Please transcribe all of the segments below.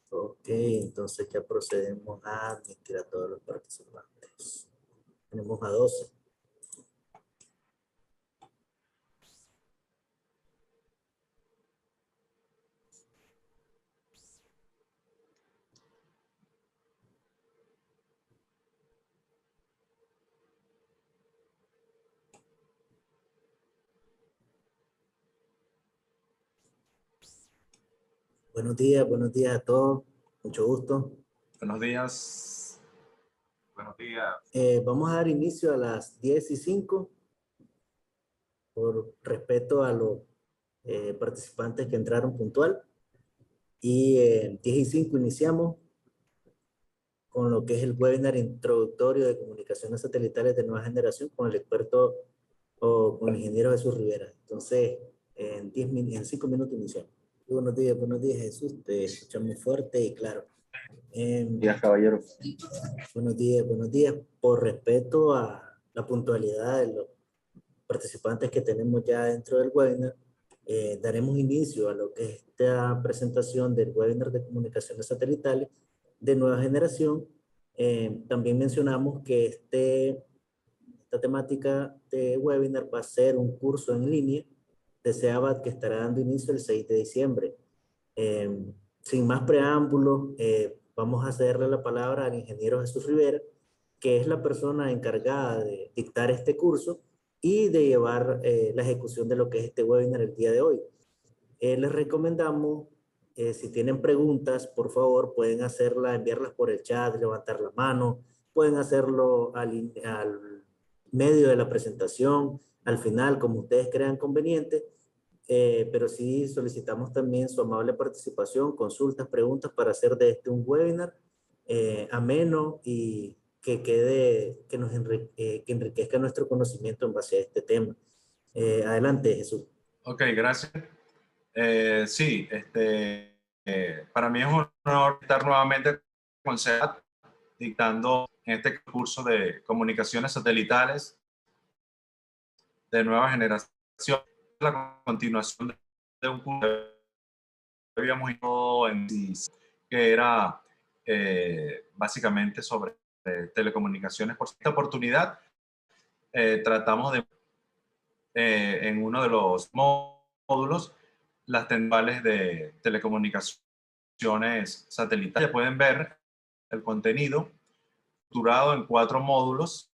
Ok, entonces ya procedemos a admitir a todos los participantes. Tenemos a 12. Buenos días a todos. Mucho gusto. Buenos días. Buenos días. Vamos a dar inicio a las 10:05 por respeto a los participantes que entraron puntual. Y 10:05 iniciamos con lo que es el webinar introductorio de comunicaciones satelitales de nueva generación con el experto o con el ingeniero Jesús Rivera. Entonces, en 5 minutos iniciamos. Buenos días Jesús, te escuchamos fuerte y claro. Buenos días, caballero. Buenos días. Por respeto a la puntualidad de los participantes que tenemos ya dentro del webinar, daremos inicio a lo que es esta presentación del webinar de comunicaciones satelitales de nueva generación. También mencionamos que esta temática de webinar va a ser un curso en línea de SEABAT que estará dando inicio el 6 de diciembre. Sin más preámbulos, vamos a cederle la palabra al ingeniero Jesús Rivera, que es la persona encargada de dictar este curso y de llevar la ejecución de lo que es este webinar el día de hoy. Les recomendamos, si tienen preguntas, por favor, pueden enviarlas por el chat, levantar la mano, pueden hacerlo al medio de la presentación, al final, como ustedes crean conveniente, pero sí solicitamos también su amable participación, consultas, preguntas para hacer de este un webinar ameno y que enriquezca nuestro conocimiento en base a este tema. Adelante, Jesús. Ok, gracias. Sí, para mí es un honor estar nuevamente con SEAT dictando en este curso de comunicaciones satelitales de nueva generación, la continuación de un curso que habíamos ido en que era básicamente sobre telecomunicaciones. Por esta oportunidad tratamos de en uno de los módulos las tendales de telecomunicaciones satelitales. Pueden ver el contenido estructurado en 4 módulos.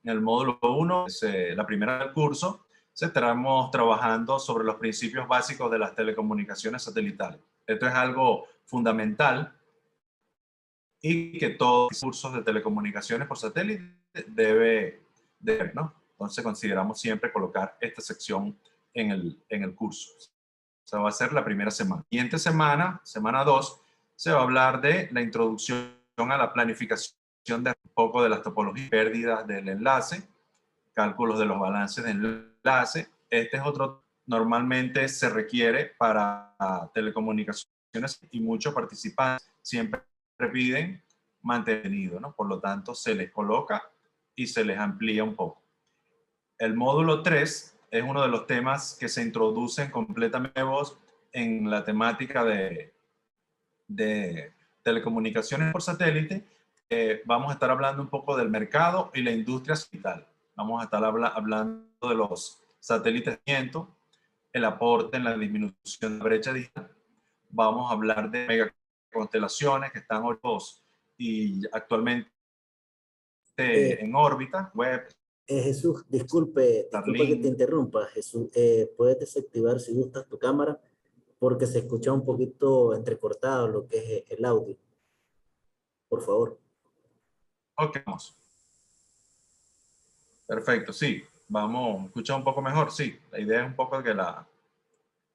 En el módulo 1, es la primera del curso, estaremos trabajando sobre los principios básicos de las telecomunicaciones satelitales. Esto es algo fundamental y que todos los cursos de telecomunicaciones por satélite debe ver, ¿no? Entonces consideramos siempre colocar esta sección en el curso. O sea, va a ser la primera semana. Siguiente semana, semana 2, se va a hablar de la introducción a la planificación de un poco de las topologías, pérdidas del enlace, cálculos de los balances de enlace. Este es otro, normalmente se requiere para telecomunicaciones y muchos participantes siempre piden mantenido, ¿no? Por lo tanto, se les coloca y se les amplía un poco. El módulo 3 es uno de los temas que se introducen completamente nuevos en la temática de telecomunicaciones por satélite. Vamos a estar hablando un poco del mercado y la industria satelital. Vamos a estar hablando de los satélites, el aporte en la disminución de la brecha digital. Vamos a hablar de megaconstelaciones que están y actualmente en órbita, web. Jesús, disculpe que te interrumpa. Jesús, puedes desactivar si gustas tu cámara porque se escucha un poquito entrecortado lo que es el audio. Por favor. Ok, vamos. Perfecto, sí. Vamos, escucha un poco mejor, sí. La idea es un poco que a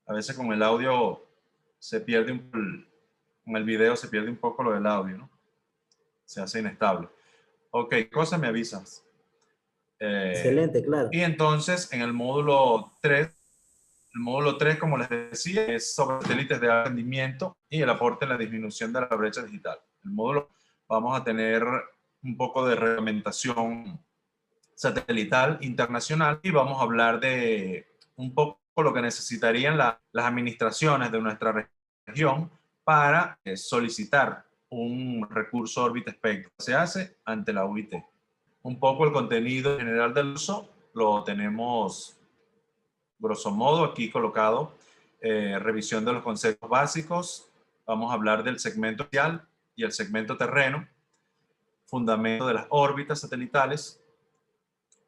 veces con el audio se pierde con el video se pierde un poco lo del audio, ¿no? Se hace inestable. Ok, cosa me avisas. Excelente, claro. Y entonces en el módulo 3, como les decía, es sobre satélites de alto rendimiento y el aporte en la disminución de la brecha digital. El módulo vamos a tener un poco de reglamentación satelital internacional y vamos a hablar de un poco lo que necesitarían las administraciones de nuestra región para solicitar un recurso órbita espectro. Se hace ante la UIT. Un poco el contenido general del uso lo tenemos, grosso modo, aquí colocado. Revisión de los conceptos básicos. Vamos a hablar del segmento espacial y el segmento terreno. Fundamento de las órbitas satelitales.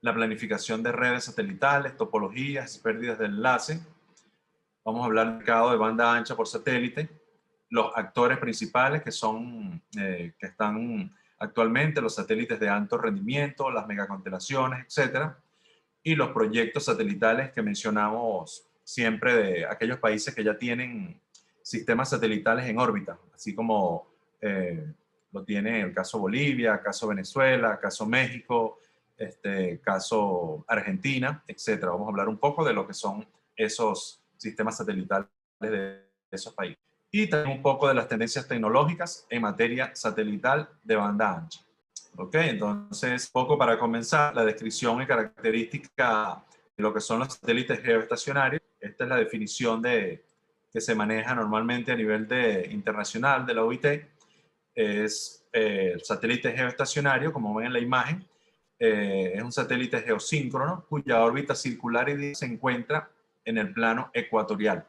La planificación de redes satelitales, topologías, pérdidas de enlace. Vamos a hablar del mercado de banda ancha por satélite. Los actores principales que están actualmente, los satélites de alto rendimiento, las megaconstelaciones, etcétera, y los proyectos satelitales que mencionamos siempre de aquellos países que ya tienen sistemas satelitales en órbita, así como lo tiene el caso Bolivia, caso Venezuela, caso México, caso Argentina, etcétera. Vamos a hablar un poco de lo que son esos sistemas satelitales de esos países. Y también un poco de las tendencias tecnológicas en materia satelital de banda ancha. Ok, entonces, poco para comenzar, la descripción y característica de lo que son los satélites geoestacionarios. Esta es la definición que se maneja normalmente a nivel internacional de la OIT. Es el satélite geoestacionario, como ven en la imagen, es un satélite geosíncrono cuya órbita circular y se encuentra en el plano ecuatorial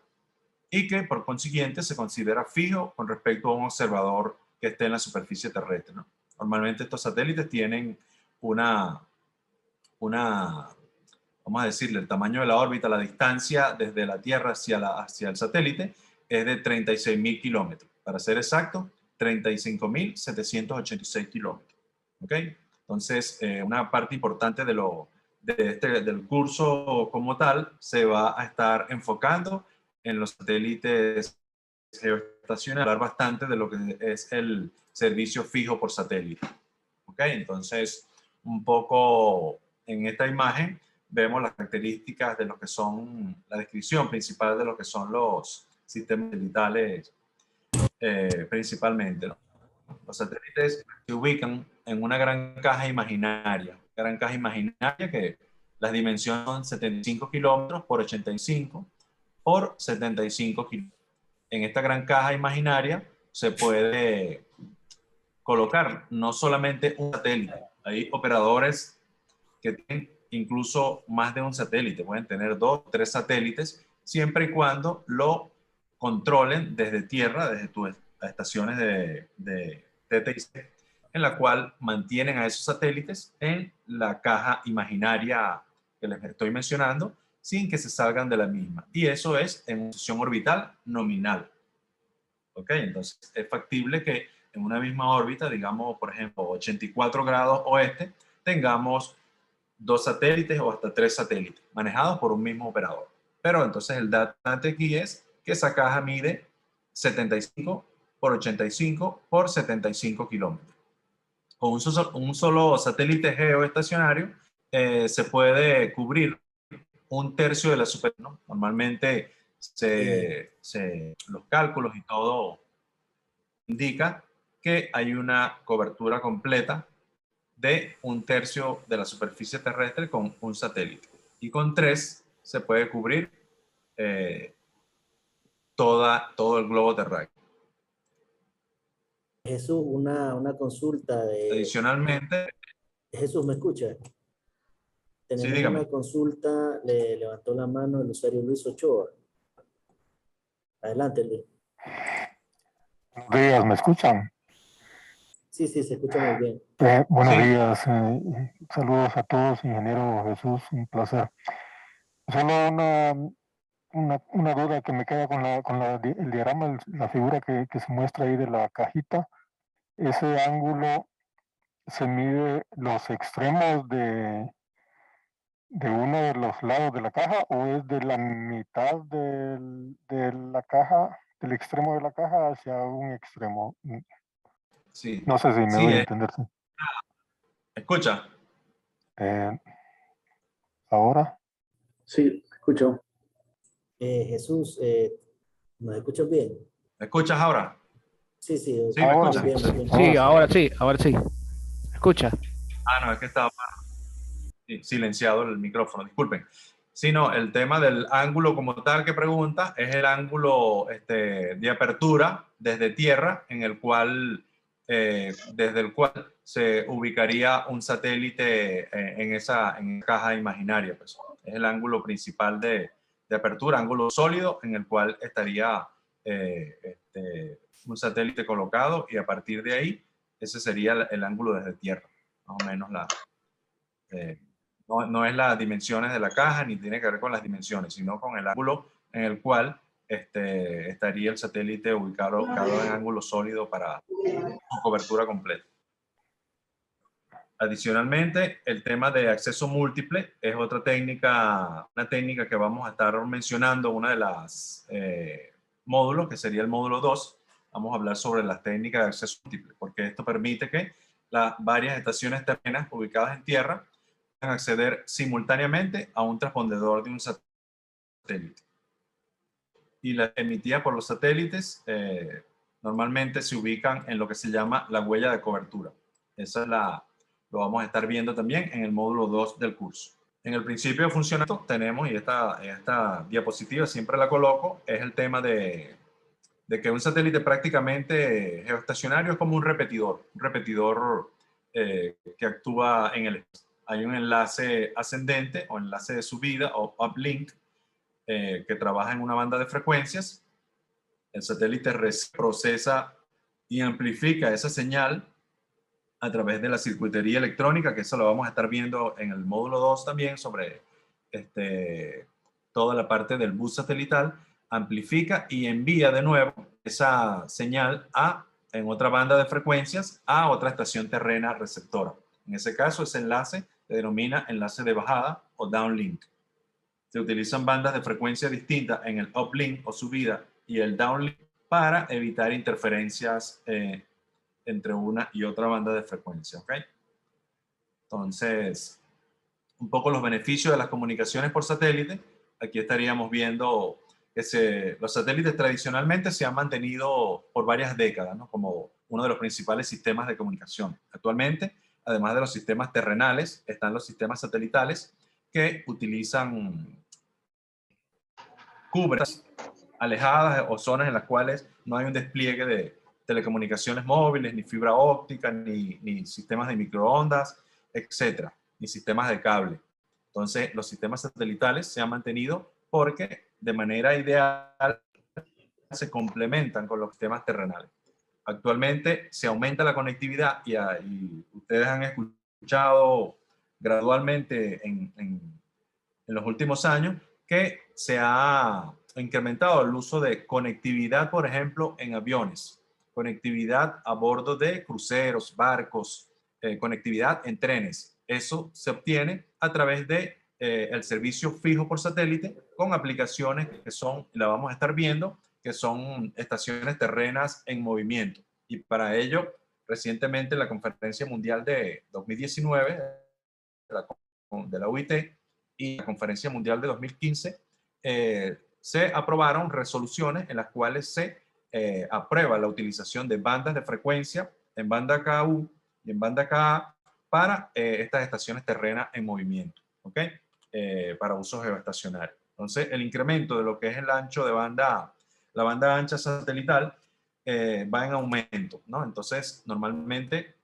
y que por consiguiente se considera fijo con respecto a un observador que esté en la superficie terrestre, ¿no? Normalmente estos satélites tienen vamos a decirle, el tamaño de la órbita, la distancia desde la Tierra hacia el satélite es de 36.000 kilómetros. Para ser exacto, 35.786 kilómetros. ¿Ok? Entonces, una parte importante del curso como tal se va a estar enfocando en los satélites geoestacionarios, hablar bastante de lo que es el servicio fijo por satélite. ¿Ok? Entonces, un poco en esta imagen vemos las características de lo que son, la descripción principal de lo que son los sistemas satelitales principalmente, ¿no? Los satélites se ubican en una gran caja imaginaria que las dimensiones son 75 kilómetros por 85 por 75 kilómetros. En esta gran caja imaginaria se puede colocar no solamente un satélite. Hay operadores que tienen incluso más de un satélite, pueden tener 2 o 3 satélites, siempre y cuando lo controlen desde tierra, desde tus estaciones de TTIC, en la cual mantienen a esos satélites en la caja imaginaria que les estoy mencionando, sin que se salgan de la misma. Y eso es en posición orbital nominal. ¿Ok? Entonces, es factible que en una misma órbita, digamos, por ejemplo, 84 grados oeste, tengamos 2 satélites o hasta 3 satélites manejados por un mismo operador. Pero entonces el dato aquí es que esa caja mide 75 por 85 por 75 kilómetros. Con un solo satélite geoestacionario se puede cubrir un tercio de la superficie, ¿no? Normalmente los cálculos y todo indica que hay una cobertura completa de un tercio de la superficie terrestre con un satélite. Y con 3 se puede cubrir todo el globo terráqueo. Jesús, una consulta. Adicionalmente... Jesús, ¿me escucha? Sí, Tenemos dígame. una consulta, le levantó la mano el usuario Luis Ochoa. Adelante, Luis. Buenos días, ¿me escuchan? Sí, se escucha muy bien. Buenos días, saludos a todos, ingeniero Jesús, un placer. Solo una duda que me queda con el diagrama, la figura que se muestra ahí de la cajita. ¿Ese ángulo se mide los extremos de uno de los lados de la caja o es de la mitad de la caja, del extremo de la caja hacia un extremo? Sí. No sé si me doy a entender. ¿Sí? ¿Escucha? ¿Ahora? Sí, escucho. Jesús, ¿nos escuchas bien? ¿Me escuchas ahora? Sí, ¿Sí me ahora escuchas? Bien, muy bien. Sí, ahora sí. ¿Me escucha? No, es que estaba silenciado el micrófono, disculpen. Sí, no, el tema del ángulo como tal que pregunta es el ángulo de apertura desde tierra desde el cual se ubicaría un satélite en esa caja imaginaria. Pues. Es el ángulo principal de apertura, ángulo sólido en el cual estaría un satélite colocado, y a partir de ahí ese sería el ángulo desde tierra, más o menos no es las dimensiones de la caja, ni tiene que ver con las dimensiones, sino con el ángulo en el cual estaría el satélite ubicado en ángulo sólido para su cobertura completa. Adicionalmente, el tema de acceso múltiple es otra técnica, una técnica que vamos a estar mencionando, una de las módulos, que sería el módulo 2. Vamos a hablar sobre las técnicas de acceso múltiple, porque esto permite que las varias estaciones terrenas ubicadas en tierra puedan acceder simultáneamente a un transpondedor de un satélite. Y las emitidas por los satélites normalmente se ubican en lo que se llama la huella de cobertura. Esa es lo vamos a estar viendo también en el módulo 2 del curso. En el principio de funcionamiento tenemos, y esta diapositiva siempre la coloco, es el tema de que un satélite prácticamente geoestacionario es como un repetidor que actúa en el espacio. Hay un enlace ascendente o enlace de subida o uplink que trabaja en una banda de frecuencias. El satélite procesa y amplifica esa señal a través de la circuitería electrónica, que eso lo vamos a estar viendo en el módulo 2 también, sobre toda la parte del bus satelital. Amplifica y envía de nuevo esa señal en otra banda de frecuencias a otra estación terrena receptora. En ese caso, ese enlace se denomina enlace de bajada o downlink. Se utilizan bandas de frecuencia distintas en el uplink o subida y el downlink para evitar interferencias entre una y otra banda de frecuencia, ¿ok? Entonces, un poco los beneficios de las comunicaciones por satélite. Aquí estaríamos viendo que los satélites tradicionalmente se han mantenido por varias décadas, ¿no? Como uno de los principales sistemas de comunicación. Actualmente, además de los sistemas terrenales, están los sistemas satelitales que cubren alejadas o zonas en las cuales no hay un despliegue de telecomunicaciones móviles, ni fibra óptica, ni sistemas de microondas, etcétera, ni sistemas de cable. Entonces, los sistemas satelitales se han mantenido porque de manera ideal se complementan con los sistemas terrenales. Actualmente se aumenta la conectividad y ustedes han escuchado gradualmente en los últimos años que se ha incrementado el uso de conectividad, por ejemplo, en aviones, conectividad a bordo de cruceros, barcos, conectividad en trenes. Eso se obtiene a través de el servicio fijo por satélite con aplicaciones que son, la vamos a estar viendo, que son estaciones terrenas en movimiento. Y para ello, recientemente la Conferencia Mundial de 2019 de la OIT y la Conferencia Mundial de 2015 se aprobaron resoluciones en las cuales se aprueba la utilización de bandas de frecuencia en banda KU y en banda KA para estas estaciones terrenas en movimiento, ¿ok? Para uso geoestacionario. Entonces, el incremento de lo que es el ancho de banda, la banda ancha satelital, va en aumento, ¿no? Entonces, normalmente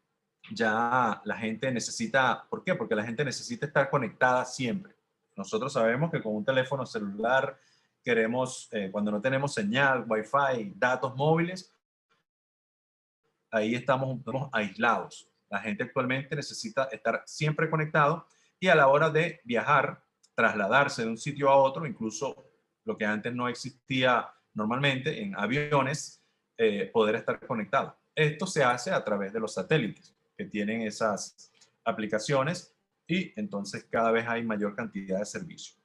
ya la gente necesita, ¿por qué? Porque la gente necesita estar conectada siempre. Nosotros sabemos que con un teléfono celular queremos, cuando no tenemos señal, Wi-Fi, datos móviles, ahí estamos aislados. La gente actualmente necesita estar siempre conectado y a la hora de viajar, trasladarse de un sitio a otro, incluso lo que antes no existía normalmente en aviones, poder estar conectado. Esto se hace a través de los satélites que tienen esas aplicaciones y entonces cada vez hay mayor cantidad de servicios.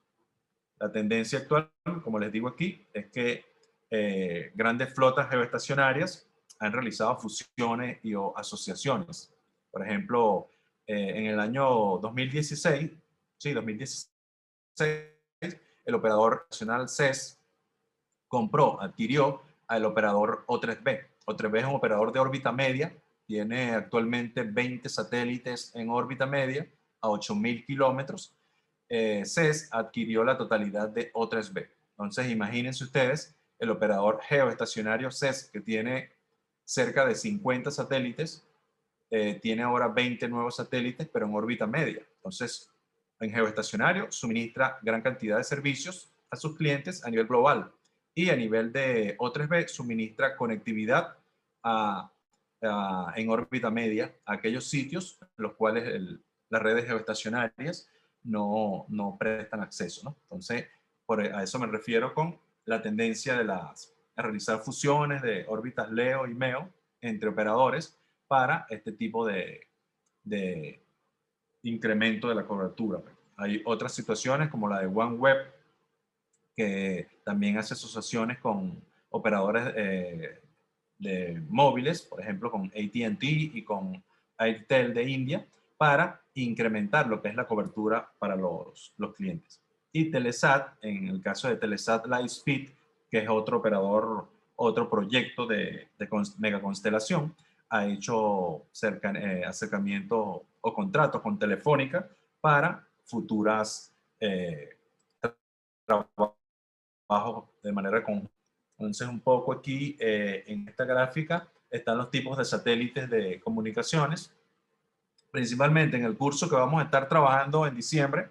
La tendencia actual, como les digo aquí, es que grandes flotas geoestacionarias han realizado fusiones o asociaciones. Por ejemplo, en el año 2016, sí, 2016, el operador nacional CES adquirió al operador O3B. O3B es un operador de órbita media, tiene actualmente 20 satélites en órbita media a 8.000 kilómetros CES adquirió la totalidad de O3B. Entonces, imagínense ustedes el operador geoestacionario CES, que tiene cerca de 50 satélites, tiene ahora 20 nuevos satélites, pero en órbita media. Entonces, en geoestacionario suministra gran cantidad de servicios a sus clientes a nivel global, y a nivel de O3B suministra conectividad en órbita media a aquellos sitios en los cuales las redes geoestacionarias no prestan acceso, ¿no? Entonces, a eso me refiero con la tendencia de a realizar fusiones de órbitas LEO y MEO entre operadores para este tipo de incremento de la cobertura. Hay otras situaciones como la de OneWeb, que también hace asociaciones con operadores de móviles, por ejemplo con AT&T y con Airtel de India, para incrementar lo que es la cobertura para los clientes. Y Telesat, en el caso de Telesat Lightspeed, que es otro operador, otro proyecto de megaconstelación, ha hecho acercamiento o contratos con Telefónica para futuras trabajos de manera conjunta. Entonces, un poco aquí en esta gráfica están los tipos de satélites de comunicaciones. Principalmente en el curso que vamos a estar trabajando en diciembre,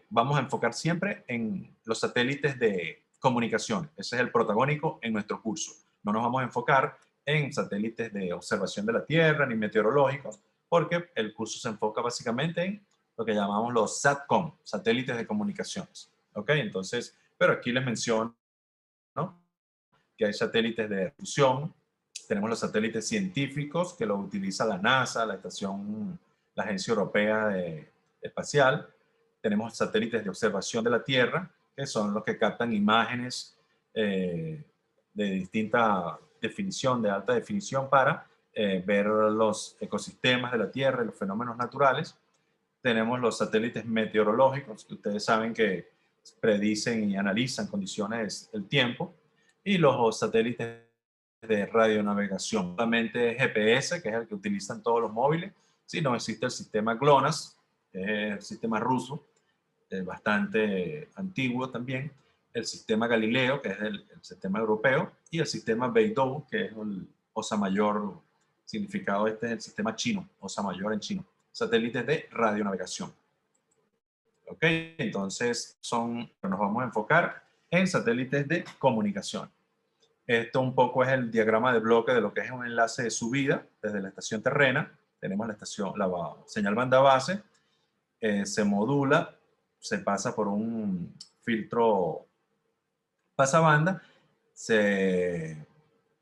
vamos a enfocar siempre en los satélites de comunicación. Ese es el protagónico en nuestro curso. No nos vamos a enfocar en satélites de observación de la Tierra ni meteorológicos, porque el curso se enfoca básicamente en lo que llamamos los SATCOM, satélites de comunicaciones. ¿Ok? Entonces, pero aquí les menciono, ¿no?, que hay satélites de fusión. Tenemos los satélites científicos que los utiliza la NASA, la Agencia Europea Espacial. Tenemos satélites de observación de la Tierra, que son los que captan imágenes de distinta definición, de alta definición, para ver los ecosistemas de la Tierra y los fenómenos naturales. Tenemos los satélites meteorológicos, que ustedes saben que predicen y analizan condiciones del tiempo, y los satélites de radionavegación. Solamente GPS, que es el que utilizan todos los móviles, sino existe el sistema GLONASS, que es el sistema ruso, bastante antiguo también, el sistema Galileo, que es el sistema europeo, y el sistema Beidou, que es el Osa Mayor, significado este es el sistema chino, Osa Mayor en chino, satélites de radionavegación. Ok, entonces nos vamos a enfocar en satélites de comunicación. Esto un poco es el diagrama de bloque de lo que es un enlace de subida desde la estación terrena. Tenemos la señal banda base, se modula, se pasa por un filtro pasabanda, se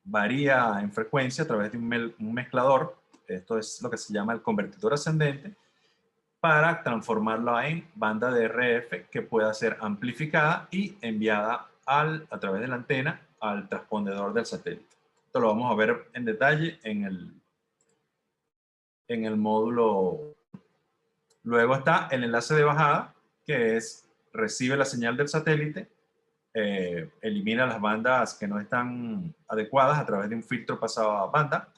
varía en frecuencia a través de un mezclador. Esto es lo que se llama el convertidor ascendente, para transformarla en banda de RF que pueda ser amplificada y enviada a través de la antena al transpondedor del satélite. Esto lo vamos a ver en detalle en el módulo. Luego está el enlace de bajada, que recibe la señal del satélite, elimina las bandas que no están adecuadas a través de un filtro pasabanda,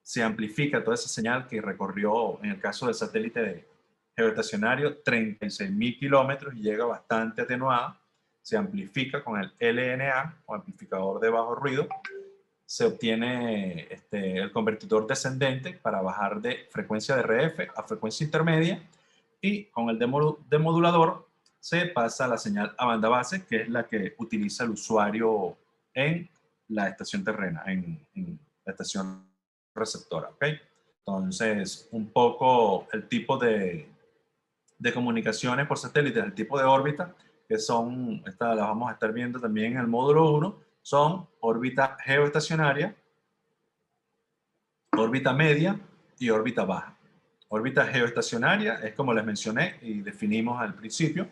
se amplifica toda esa señal que recorrió, en el caso del satélite geoestacionario, 36.000 kilómetros y llega bastante atenuada. Se amplifica con el LNA, o amplificador de bajo ruido. Se obtiene el convertidor descendente para bajar de frecuencia de RF a frecuencia intermedia, y con el demodulador se pasa la señal a banda base, que es la que utiliza el usuario en la estación terrena, en la estación receptora. ¿Okay? Entonces, un poco el tipo de comunicaciones por satélite, el tipo de órbita, que son, las vamos a estar viendo también en el módulo 1, son órbita geoestacionaria, órbita media y órbita baja. Órbita geoestacionaria es, como les mencioné y definimos al principio,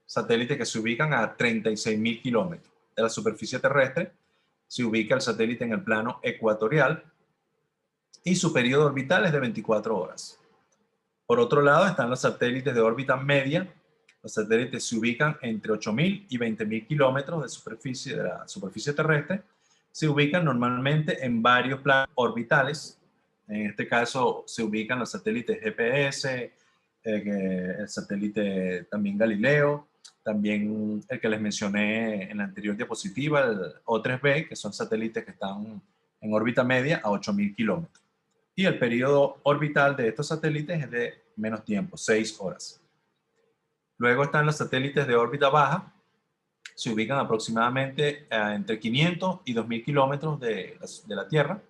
satélites que se ubican a 36.000 kilómetros de la superficie terrestre. Se ubica el satélite en el plano ecuatorial y su periodo orbital es de 24 horas. Por otro lado están los satélites de órbita media. Los satélites se ubican entre 8.000 y 20.000 kilómetros de la superficie terrestre. Se ubican normalmente en varios planos orbitales. En este caso se ubican los satélites GPS, el satélite también Galileo, también el que les mencioné en la anterior diapositiva, el O3B, que son satélites que están en órbita media a 8.000 kilómetros. Y el periodo orbital de estos satélites es de menos tiempo, 6 horas. Luego están los satélites de órbita baja, se ubican aproximadamente entre 500 y 2.000 kilómetros de la Tierra.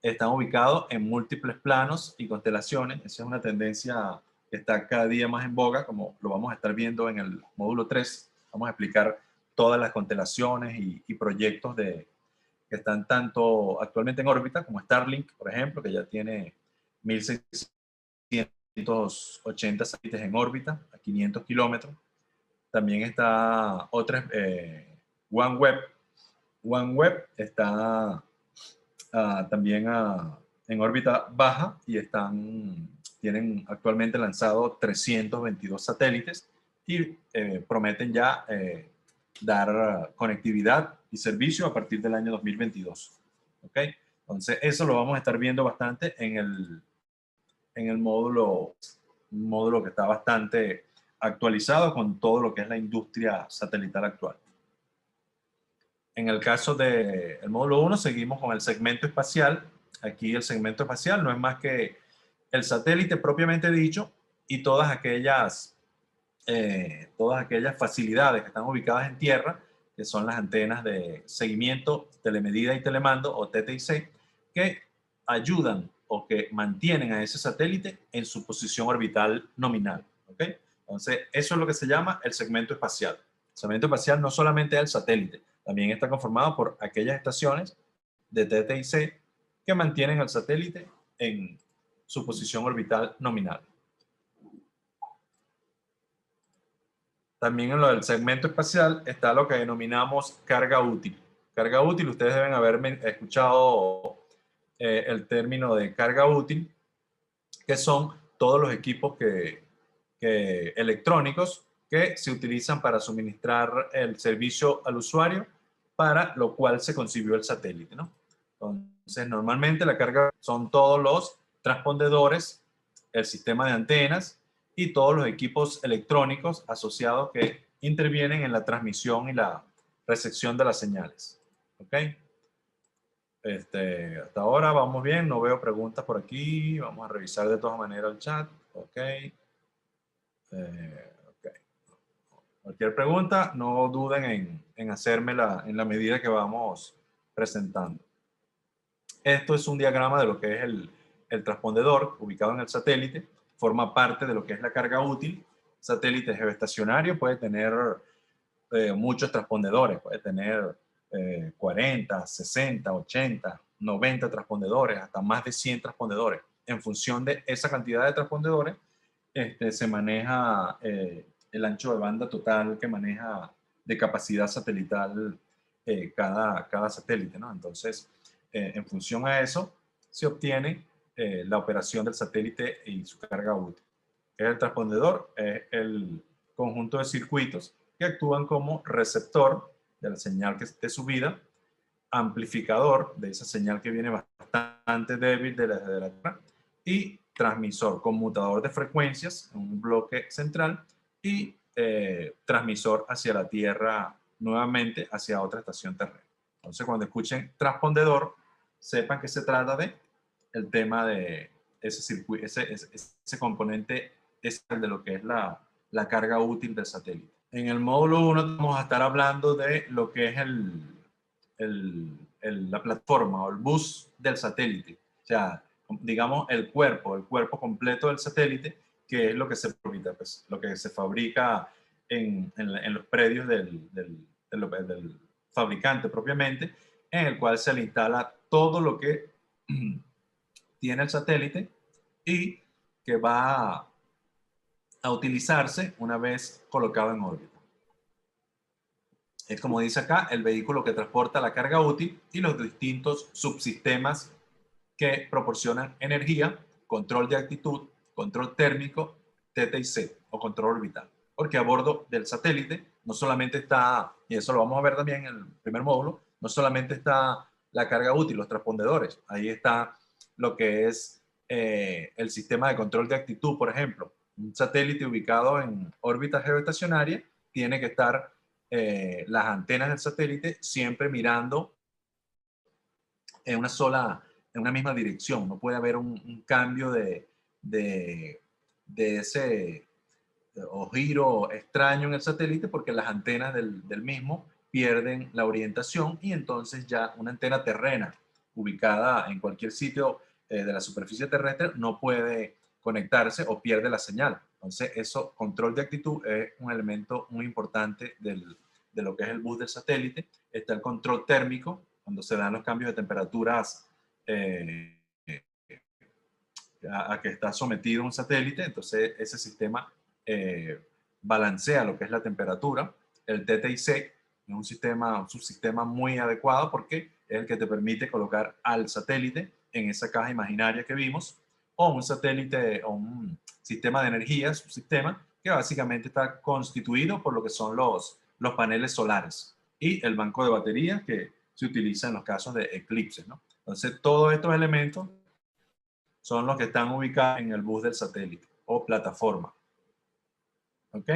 Están ubicados en múltiples planos y constelaciones. Esa es una tendencia que está cada día más en boga, como lo vamos a estar viendo en el módulo 3. Vamos a explicar todas las constelaciones y proyectos que están tanto actualmente en órbita, como Starlink, por ejemplo, que ya tiene 1.680 satélites en órbita a 500 kilómetros. También está OneWeb. OneWeb está también en órbita baja y tienen actualmente lanzado 322 satélites y prometen ya dar conectividad y servicio a partir del año 2022. ¿Ok? Entonces, eso lo vamos a estar viendo bastante en el módulo que está bastante actualizado con todo lo que es la industria satelital actual. En el caso del módulo 1 seguimos con el segmento espacial. Aquí el segmento espacial no es más que el satélite propiamente dicho y todas aquellas facilidades que están ubicadas en tierra, que son las antenas de seguimiento, telemedida y telemando, o TTIC, que ayudan o que mantienen a ese satélite en su posición orbital nominal. ¿Okay? Entonces, eso es lo que se llama el segmento espacial. El segmento espacial no solamente es el satélite, también está conformado por aquellas estaciones de TTIC que mantienen al satélite en su posición orbital nominal. También en lo del segmento espacial está lo que denominamos carga útil. Carga útil, ustedes deben haber escuchado el término de carga útil, que son todos los equipos electrónicos que se utilizan para suministrar el servicio al usuario, para lo cual se concibió el satélite, ¿no? Entonces, normalmente la carga son todos los transpondedores, el sistema de antenas y todos los equipos electrónicos asociados que intervienen en la transmisión y la recepción de las señales. ¿Ok? Hasta ahora vamos bien, no veo preguntas por aquí. Vamos a revisar de todas maneras el chat. Ok. Ok. Cualquier pregunta, no duden en hacérmela en la medida que vamos presentando. Esto es un diagrama de lo que es el transpondedor ubicado en el satélite. Forma parte de lo que es la carga útil. Satélite geoestacionario puede tener muchos transpondedores. Puede tener 40, 60, 80, 90 transpondedores, hasta más de 100 transpondedores. En función de esa cantidad de transpondedores, se maneja el ancho de banda total que maneja de capacidad satelital cada satélite, ¿no? Entonces, en función a eso, se obtiene la operación del satélite y su carga útil. El transpondedor es el conjunto de circuitos que actúan como receptor de la señal que es de subida, amplificador de esa señal que viene bastante débil de la Tierra, y transmisor, conmutador de frecuencias en un bloque central y transmisor hacia la Tierra, nuevamente hacia otra estación terrestre. Entonces, cuando escuchen transpondedor, sepan que se trata de el tema de ese circuito, ese componente es el de lo que es la carga útil del satélite. En el módulo 1 vamos a estar hablando de lo que es la plataforma o el bus del satélite. O sea, digamos el cuerpo completo del satélite, que es lo que se fabrica, pues, lo que se fabrica en los predios del fabricante propiamente, en el cual se le instala todo lo que tiene el satélite y que va a utilizarse una vez colocado en órbita. Es como dice acá, el vehículo que transporta la carga útil y los distintos subsistemas que proporcionan energía, control de actitud, control térmico, TTIC o control orbital. Porque a bordo del satélite no solamente está, y eso lo vamos a ver también en el primer módulo, no solamente está la carga útil, los transpondedores, ahí está lo que es el sistema de control de actitud, por ejemplo, un satélite ubicado en órbita geoestacionaria tiene que estar las antenas del satélite siempre mirando en una misma dirección. No puede haber un cambio de ese o giro extraño en el satélite, porque las antenas del mismo pierden la orientación, y entonces ya una antena terrena ubicada en cualquier sitio de la superficie terrestre no puede conectarse o pierde la señal. Entonces, eso, control de actitud, es un elemento muy importante de lo que es el bus del satélite. Está el control térmico, cuando se dan los cambios de temperaturas a que está sometido un satélite. Entonces, ese sistema balancea lo que es la temperatura. El TTIC es un subsistema muy adecuado, porque es el que te permite colocar al satélite en esa caja imaginaria que vimos, o un satélite o un sistema de energía, subsistema, que básicamente está constituido por lo que son los paneles solares y el banco de baterías que se utiliza en los casos de eclipses, ¿no? Entonces, todos estos elementos son los que están ubicados en el bus del satélite o plataforma. ¿Ok?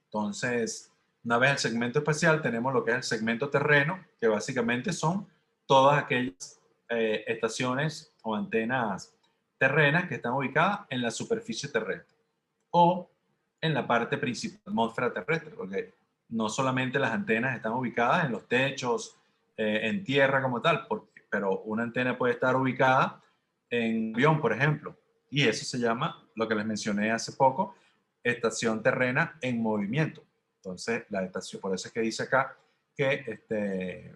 Entonces, una vez el segmento espacial, tenemos lo que es el segmento terreno, que básicamente son todas aquellas estaciones o antenas terrenas que están ubicadas en la superficie terrestre o en la parte principal de la atmósfera terrestre, porque no solamente las antenas están ubicadas en los techos, en tierra como tal, pero una antena puede estar ubicada en un avión, por ejemplo, y eso se llama, lo que les mencioné hace poco, estación terrena en movimiento. Entonces, la estación, por eso es que dice acá que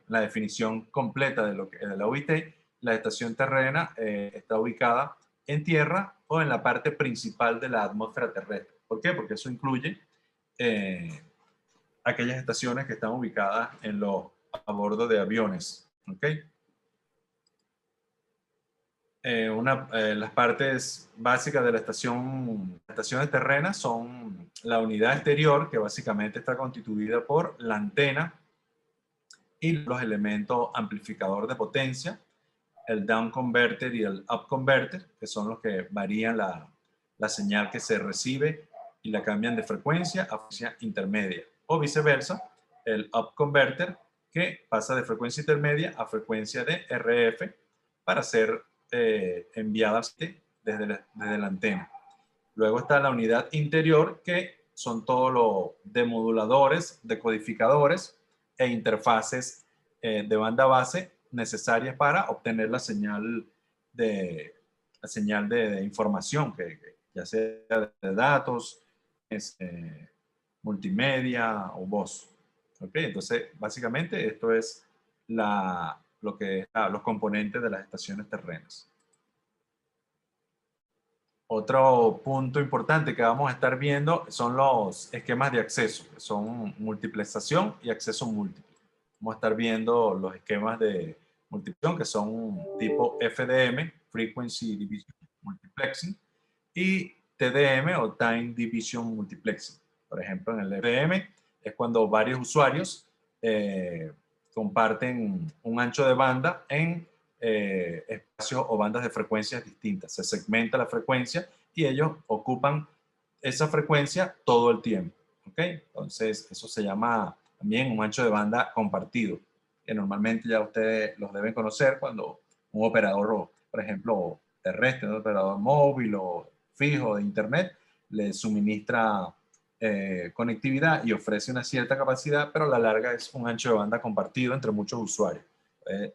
la definición completa de la OIT, la estación terrena está ubicada en tierra o en la parte principal de la atmósfera terrestre. ¿Por qué? Porque eso incluye aquellas estaciones que están ubicadas a bordo de aviones. ¿Ok? Las partes básicas de las estaciones terrenas son la unidad exterior, que básicamente está constituida por la antena y los elementos amplificador de potencia, el down converter y el up converter, que son los que varían la señal que se recibe y la cambian de frecuencia a frecuencia intermedia, o viceversa, el up converter, que pasa de frecuencia intermedia a frecuencia de RF para ser enviadas desde la antena. Luego está la unidad interior, que son todos los demoduladores, decodificadores e interfaces de banda base necesarias para obtener la señal de información, que ya sea de datos, multimedia o voz. ¿Ok? Entonces, básicamente esto es los componentes de las estaciones terrenas. Otro punto importante que vamos a estar viendo son los esquemas de acceso, que son multiplexación y acceso múltiple. Vamos a estar viendo los esquemas de multiplexación, que son tipo FDM, Frequency Division Multiplexing, y TDM o Time Division Multiplexing. Por ejemplo, en el FDM es cuando varios usuarios comparten un ancho de banda en espacios o bandas de frecuencias distintas. Se segmenta la frecuencia y ellos ocupan esa frecuencia todo el tiempo. ¿Ok? Entonces, eso se llama también un ancho de banda compartido, que normalmente ya ustedes los deben conocer cuando un operador, por ejemplo, terrestre, un operador móvil o fijo de internet, le suministra conectividad y ofrece una cierta capacidad, pero a la larga es un ancho de banda compartido entre muchos usuarios.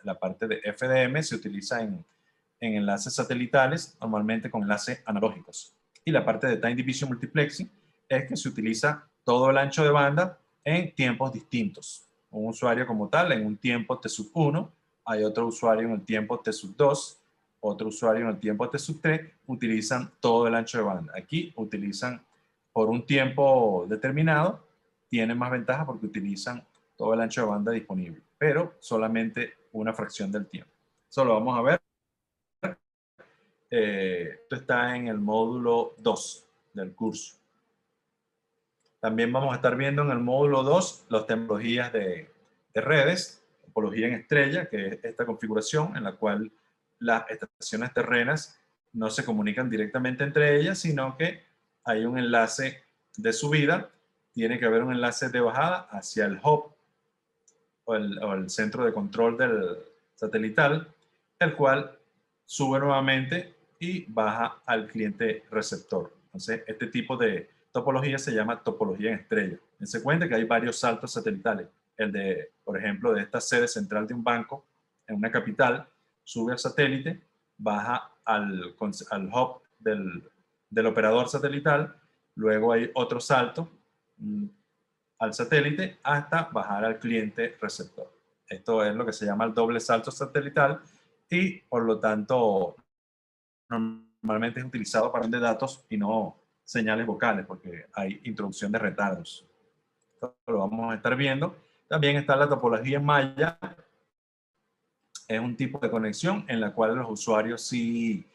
La parte de FDM se utiliza en enlaces satelitales, normalmente con enlaces analógicos. Y la parte de Time Division Multiplexing es que se utiliza todo el ancho de banda en tiempos distintos. Un usuario como tal en un tiempo T1, hay otro usuario en el tiempo T2, otro usuario en el tiempo T3, utilizan todo el ancho de banda. Aquí utilizan por un tiempo determinado, tienen más ventaja porque utilizan todo el ancho de banda disponible, pero solamente una fracción del tiempo. Eso lo vamos a ver. Esto está en el módulo 2 del curso. También vamos a estar viendo en el módulo 2 las topologías de redes, topología en estrella, que es esta configuración en la cual las estaciones terrenas no se comunican directamente entre ellas, sino que hay un enlace de subida, tiene que haber un enlace de bajada hacia el hub o el centro de control del satelital, el cual sube nuevamente y baja al cliente receptor. Entonces, este tipo de topología se llama topología en estrella. Se cuenta que hay varios saltos satelitales. El de, por ejemplo, de esta sede central de un banco en una capital, sube al satélite, baja al hub del operador satelital, luego hay otro salto al satélite hasta bajar al cliente receptor. Esto es lo que se llama el doble salto satelital y por lo tanto normalmente es utilizado para de datos y no señales vocales porque hay introducción de retardos. Esto lo vamos a estar viendo. También está la topología en malla. Es un tipo de conexión en la cual los usuarios sí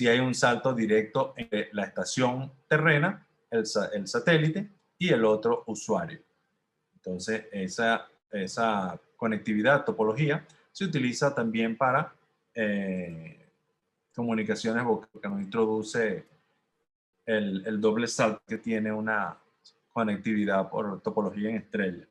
hay un salto directo entre la estación terrena, el satélite y el otro usuario. Entonces, esa conectividad, topología, se utiliza también para comunicaciones vocales, que nos introduce el doble salto que tiene una conectividad por topología en estrella.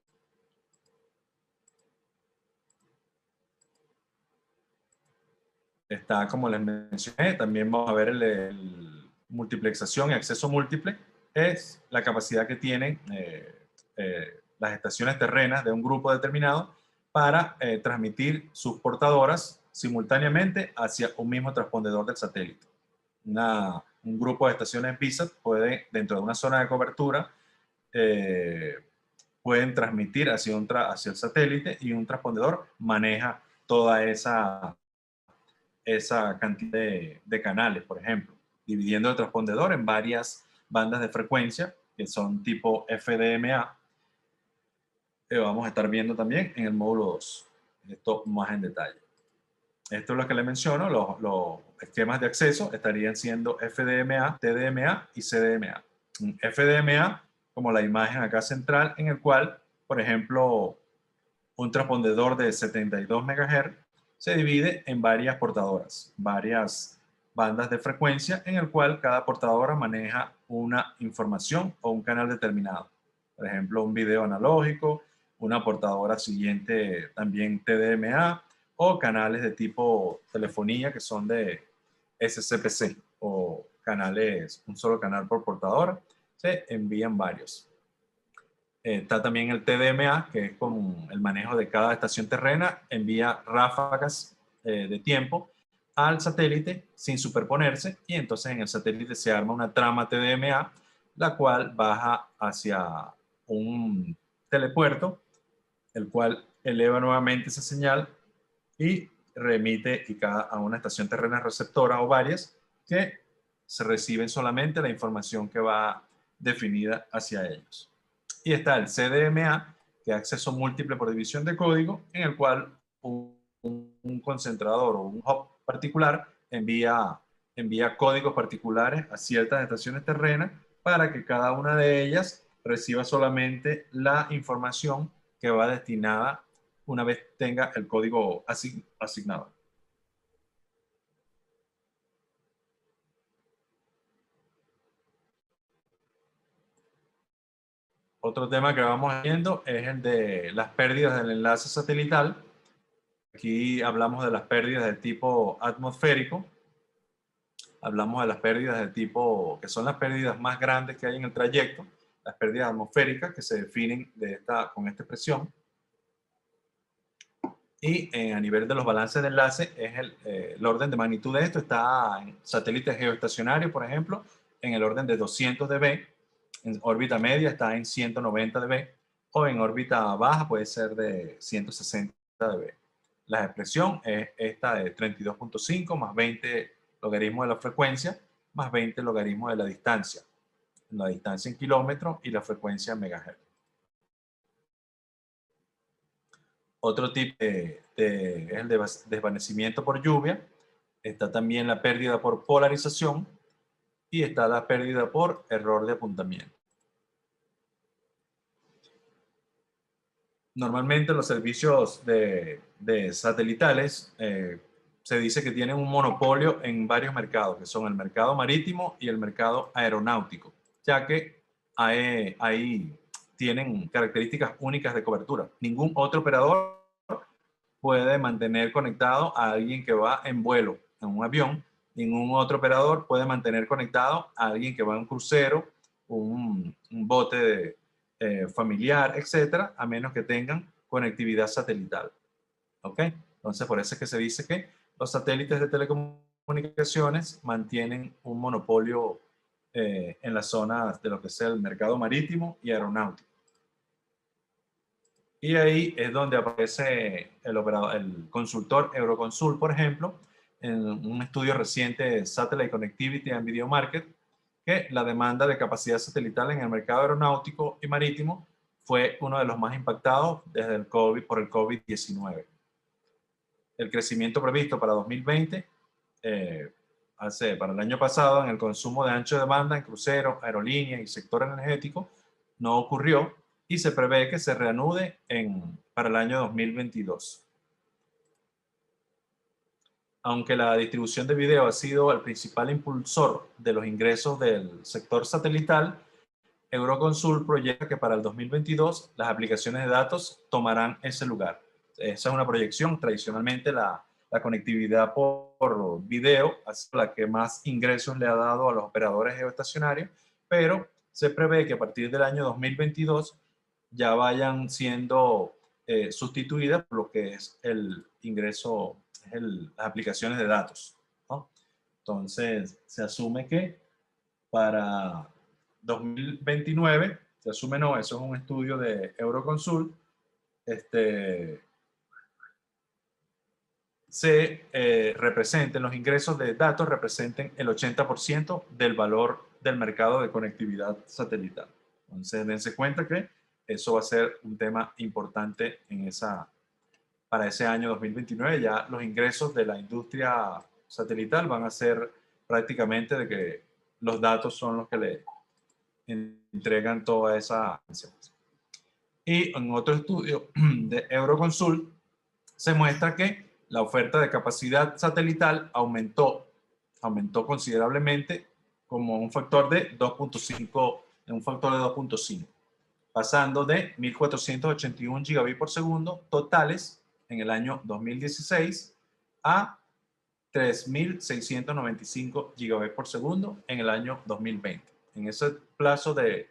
Está, como les mencioné, también vamos a ver el multiplexación y acceso múltiple. Es la capacidad que tienen las estaciones terrenas de un grupo determinado para transmitir sus portadoras simultáneamente hacia un mismo transpondedor del satélite. Un grupo de estaciones VSAT puede, dentro de una zona de cobertura, pueden transmitir hacia el satélite y un transpondedor maneja toda esa cantidad de canales, por ejemplo, dividiendo el transpondedor en varias bandas de frecuencia que son tipo FDMA, que vamos a estar viendo también en el módulo 2. Esto más en detalle. Esto es lo que les menciono, los esquemas de acceso estarían siendo FDMA, TDMA y CDMA. FDMA, como la imagen acá central, en el cual, por ejemplo, un transpondedor de 72 MHz se divide en varias portadoras, varias bandas de frecuencia, en el cual cada portadora maneja una información o un canal determinado. Por ejemplo, un video analógico, una portadora siguiente también TDMA, o canales de tipo telefonía que son de SCPC, o canales, un solo canal por portadora, se envían varios. Está también el TDMA, que es con el manejo de cada estación terrena, envía ráfagas de tiempo al satélite sin superponerse, y entonces en el satélite se arma una trama TDMA, la cual baja hacia un telepuerto, el cual eleva nuevamente esa señal y remite a una estación terrena receptora o varias que se reciben solamente la información que va definida hacia ellos. Y está el CDMA, que es acceso múltiple por división de código, en el cual un concentrador o un hub particular envía códigos particulares a ciertas estaciones terrenas para que cada una de ellas reciba solamente la información que va destinada una vez tenga el código asignado. Otro tema que vamos viendo es el de las pérdidas del enlace satelital. Aquí hablamos de las pérdidas de tipo atmosférico. Hablamos de las pérdidas de tipo, que son las pérdidas más grandes que hay en el trayecto, las pérdidas atmosféricas que se definen con esta expresión. Y a nivel de los balances de enlace, es el orden de magnitud de esto. Está en satélites geoestacionarios, por ejemplo, en el orden de 200 dB. En órbita media está en 190 dB. O en órbita baja puede ser de 160 dB. La expresión es esta de 32.5 más 20 logaritmo de la frecuencia más 20 logaritmo de la distancia. La distancia en kilómetros y la frecuencia en megahertz. Otro tipo es el de desvanecimiento por lluvia. Está también la pérdida por polarización y está la pérdida por error de apuntamiento. Normalmente los servicios de satelitales se dice que tienen un monopolio en varios mercados, que son el mercado marítimo y el mercado aeronáutico. ya que tienen características únicas de cobertura. Ningún otro operador puede mantener conectado a alguien que va en vuelo, en un avión. Ningún otro operador puede mantener conectado a alguien que va en un crucero, un bote familiar, etcétera, a menos que tengan conectividad satelital. ¿Ok? Entonces, por eso es que se dice que los satélites de telecomunicaciones mantienen un monopolio en las zonas de lo que sea el mercado marítimo y aeronáutico. Y ahí es donde aparece el consultor Euroconsult, por ejemplo, en un estudio reciente de Satellite Connectivity and Video Market, que la demanda de capacidad satelital en el mercado aeronáutico y marítimo fue uno de los más impactados desde el por el COVID-19. El crecimiento previsto para 2020, para el año pasado, en el consumo de ancho de banda en cruceros, aerolíneas y sector energético, no ocurrió y se prevé que se reanude para el año 2022. Aunque la distribución de video ha sido el principal impulsor de los ingresos del sector satelital, Euroconsult proyecta que para el 2022 las aplicaciones de datos tomarán ese lugar. Esa es una proyección. Tradicionalmente la conectividad por video ha sido la que más ingresos le ha dado a los operadores geoestacionarios, pero se prevé que a partir del año 2022 ya vayan siendo sustituidas por lo que es el ingreso, las aplicaciones de datos, ¿no? Entonces, se asume que para 2029, se asume no, eso es un estudio de Euroconsult, representen los ingresos de datos, representen el 80% del valor del mercado de conectividad satelital. Entonces, dense cuenta que eso va a ser un tema importante para ese año 2029. Ya los ingresos de la industria satelital van a ser prácticamente de que los datos son los que le entregan toda esa. Y en otro estudio de Euroconsult se muestra que la oferta de capacidad satelital aumentó considerablemente como un factor de 2.5, pasando de 1.481 gigabits por segundo totales en el año 2016 a 3.695 gigabits por segundo en el año 2020. En ese plazo de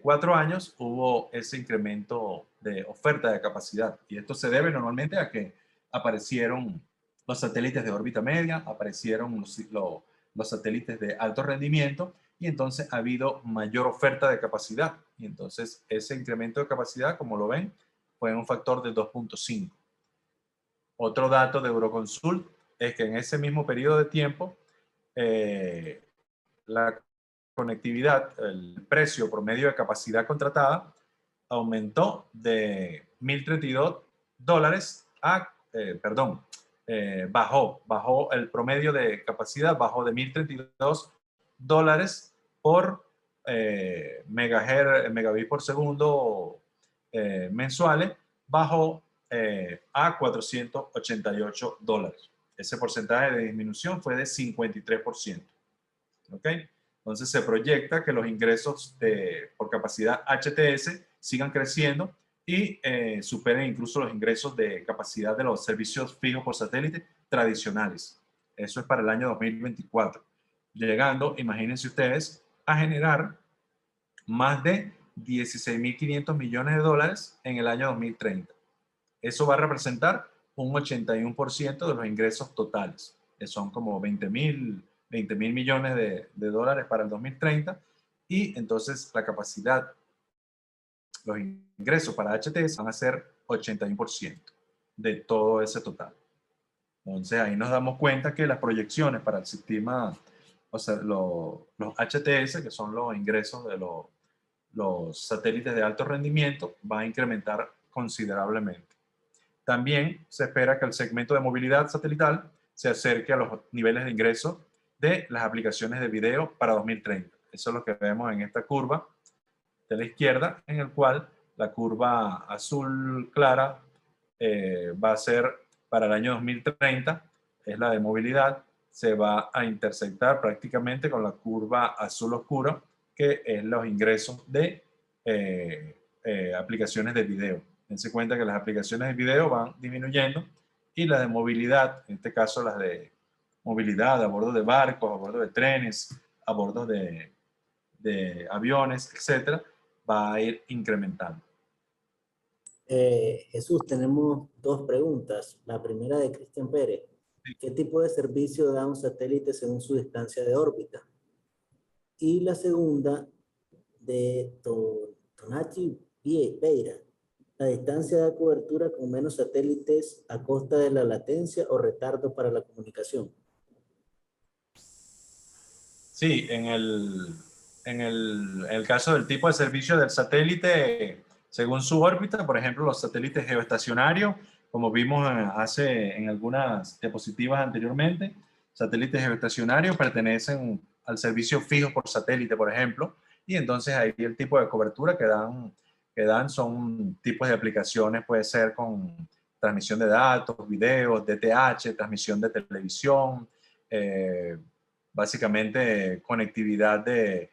4 años hubo ese incremento de oferta de capacidad, y esto se debe normalmente a que aparecieron los satélites de órbita media, aparecieron los satélites de alto rendimiento, y entonces ha habido mayor oferta de capacidad, y entonces ese incremento de capacidad, como lo ven, fue un factor de 2.5. Otro dato de Euroconsult es que en ese mismo periodo de tiempo la conectividad, el precio promedio de capacidad contratada aumentó de $1.032 a, bajó el promedio de capacidad, bajó de $1.032 por megabits por segundo mensuales, bajó a $488. Ese porcentaje de disminución fue de 53%. ¿Ok? Entonces se proyecta que los ingresos por capacidad HTS sigan creciendo y superen incluso los ingresos de capacidad de los servicios fijos por satélite tradicionales. Eso es para el año 2024. Llegando, imagínense ustedes, a generar más de 16.500 millones de dólares en el año 2030. Eso va a representar un 81% de los ingresos totales, que son como 20.000 millones de dólares para el 2030, y entonces la capacidad, los ingresos para HTS van a ser 81% de todo ese total. Entonces ahí nos damos cuenta que las proyecciones para el sistema, o sea, los HTS, que son los ingresos de los satélites de alto rendimiento, van a incrementar considerablemente. También se espera que el segmento de movilidad satelital se acerque a los niveles de ingreso de las aplicaciones de video para 2030. Eso es lo que vemos en esta curva de la izquierda, en el cual la curva azul clara va a ser para el año 2030, es la de movilidad, se va a intersectar prácticamente con la curva azul oscura, que es los ingresos de aplicaciones de video. Dense cuenta que las aplicaciones de video van disminuyendo y las de movilidad, en este caso las de movilidad a bordo de barcos, a bordo de trenes, a bordo de aviones, etcétera, va a ir incrementando. Jesús, tenemos dos preguntas. La primera de Cristian Pérez. ¿Qué tipo de servicio da un satélite según su distancia de órbita? Y la segunda de Tonachi Peira. La distancia de cobertura con menos satélites a costa de la latencia o retardo para la comunicación. Sí, en el caso del tipo de servicio del satélite, según su órbita, por ejemplo, los satélites geoestacionarios, como vimos en algunas diapositivas anteriormente, satélites geoestacionarios pertenecen al servicio fijo por satélite, por ejemplo, y entonces ahí el tipo de cobertura que dan son tipos de aplicaciones, puede ser con transmisión de datos, videos, DTH, transmisión de televisión, básicamente conectividad de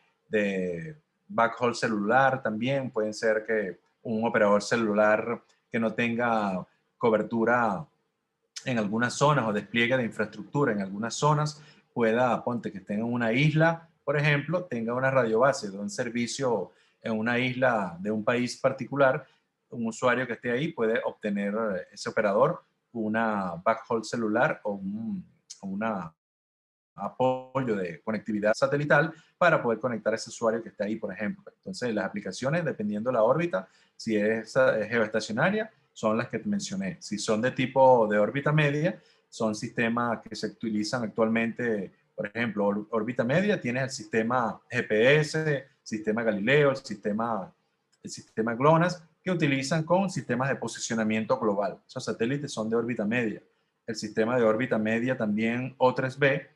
backhaul celular también. Pueden ser que un operador celular que no tenga cobertura en algunas zonas o despliegue de infraestructura en algunas zonas pueda, ponte que esté en una isla, por ejemplo, tenga una radiobase de un servicio en una isla de un país particular, un usuario que esté ahí puede obtener ese operador una backhaul celular o una apoyo de conectividad satelital para poder conectar a ese usuario que está ahí, por ejemplo. Entonces, las aplicaciones, dependiendo de la órbita, si es geoestacionaria, son las que te mencioné. Si son de tipo de órbita media, son sistemas que se utilizan actualmente, por ejemplo, órbita media, tienes el sistema GPS, sistema Galileo, el sistema GLONASS, que utilizan con sistemas de posicionamiento global. Esos satélites son de órbita media. El sistema de órbita media también O3B,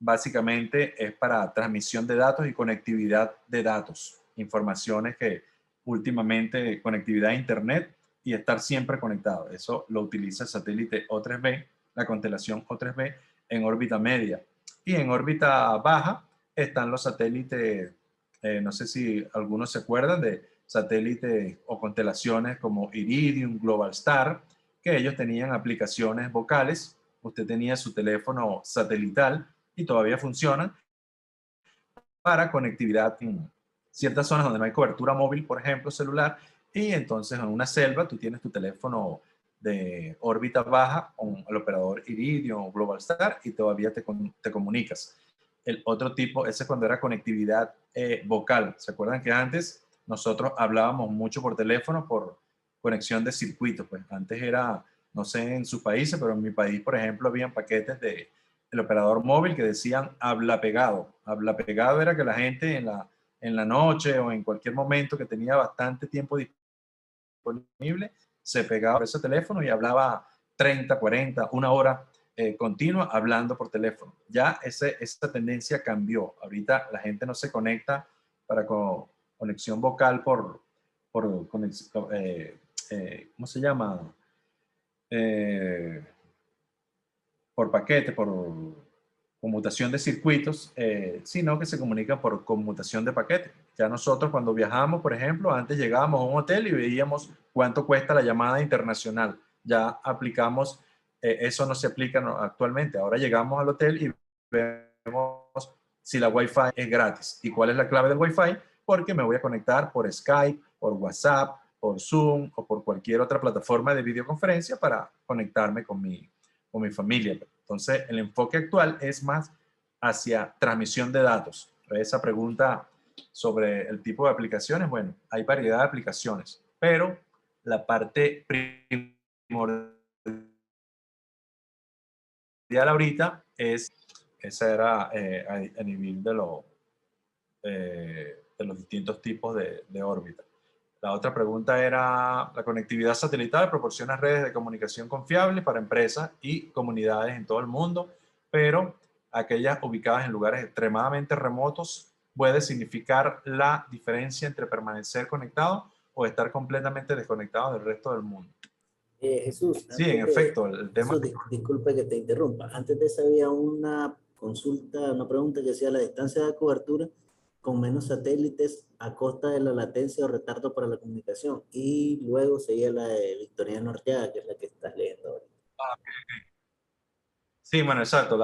básicamente es para transmisión de datos y conectividad de datos. Informaciones que últimamente, conectividad a internet y estar siempre conectado. Eso lo utiliza el satélite O3B, la constelación O3B en órbita media. Y en órbita baja están los satélites, no sé si algunos se acuerdan de satélites o constelaciones como Iridium, Globalstar, que ellos tenían aplicaciones vocales. Usted tenía su teléfono satelital y todavía funcionan para conectividad en ciertas zonas donde no hay cobertura móvil, por ejemplo, celular, y entonces en una selva tú tienes tu teléfono de órbita baja con el operador Iridium o Globalstar y todavía te comunicas. El otro tipo, ese es cuando era conectividad vocal. ¿Se acuerdan que antes nosotros hablábamos mucho por teléfono por conexión de circuitos? Pues antes era, no sé en sus países, pero en mi país, por ejemplo, habían paquetes de el operador móvil que decían habla pegado. Habla pegado era que la gente en la noche o en cualquier momento que tenía bastante tiempo disponible, se pegaba a ese teléfono y hablaba 30, 40, una hora continua hablando por teléfono. Ya esa tendencia cambió. Ahorita la gente no se conecta para conexión vocal por ¿cómo se llama? Por paquete, por conmutación de circuitos, sino que se comunican por conmutación de paquete. Ya nosotros cuando viajamos, por ejemplo, antes llegábamos a un hotel y veíamos cuánto cuesta la llamada internacional. Ya aplicamos, eso no se aplica actualmente. Ahora llegamos al hotel y vemos si la Wi-Fi es gratis. ¿Y cuál es la clave del Wi-Fi? Porque me voy a conectar por Skype, por WhatsApp, por Zoom o por cualquier otra plataforma de videoconferencia para conectarme con mi familia. Entonces, el enfoque actual es más hacia transmisión de datos. Esa pregunta sobre el tipo de aplicaciones, bueno, hay variedad de aplicaciones, pero la parte primordial ahorita esa era a nivel de los distintos tipos de órbita. La otra pregunta era, la conectividad satelital proporciona redes de comunicación confiables para empresas y comunidades en todo el mundo, pero aquellas ubicadas en lugares extremadamente remotos puede significar la diferencia entre permanecer conectado o estar completamente desconectado del resto del mundo. Jesús, Sí, en efecto, el tema... Jesús, disculpe que te interrumpa. Antes de eso había una consulta, una pregunta que decía la distancia de cobertura con menos satélites a costa de la latencia o retardo para la comunicación. Y luego seguía la de Victoriano Arteaga, que es la que estás leyendo ahora. Sí, bueno, exacto.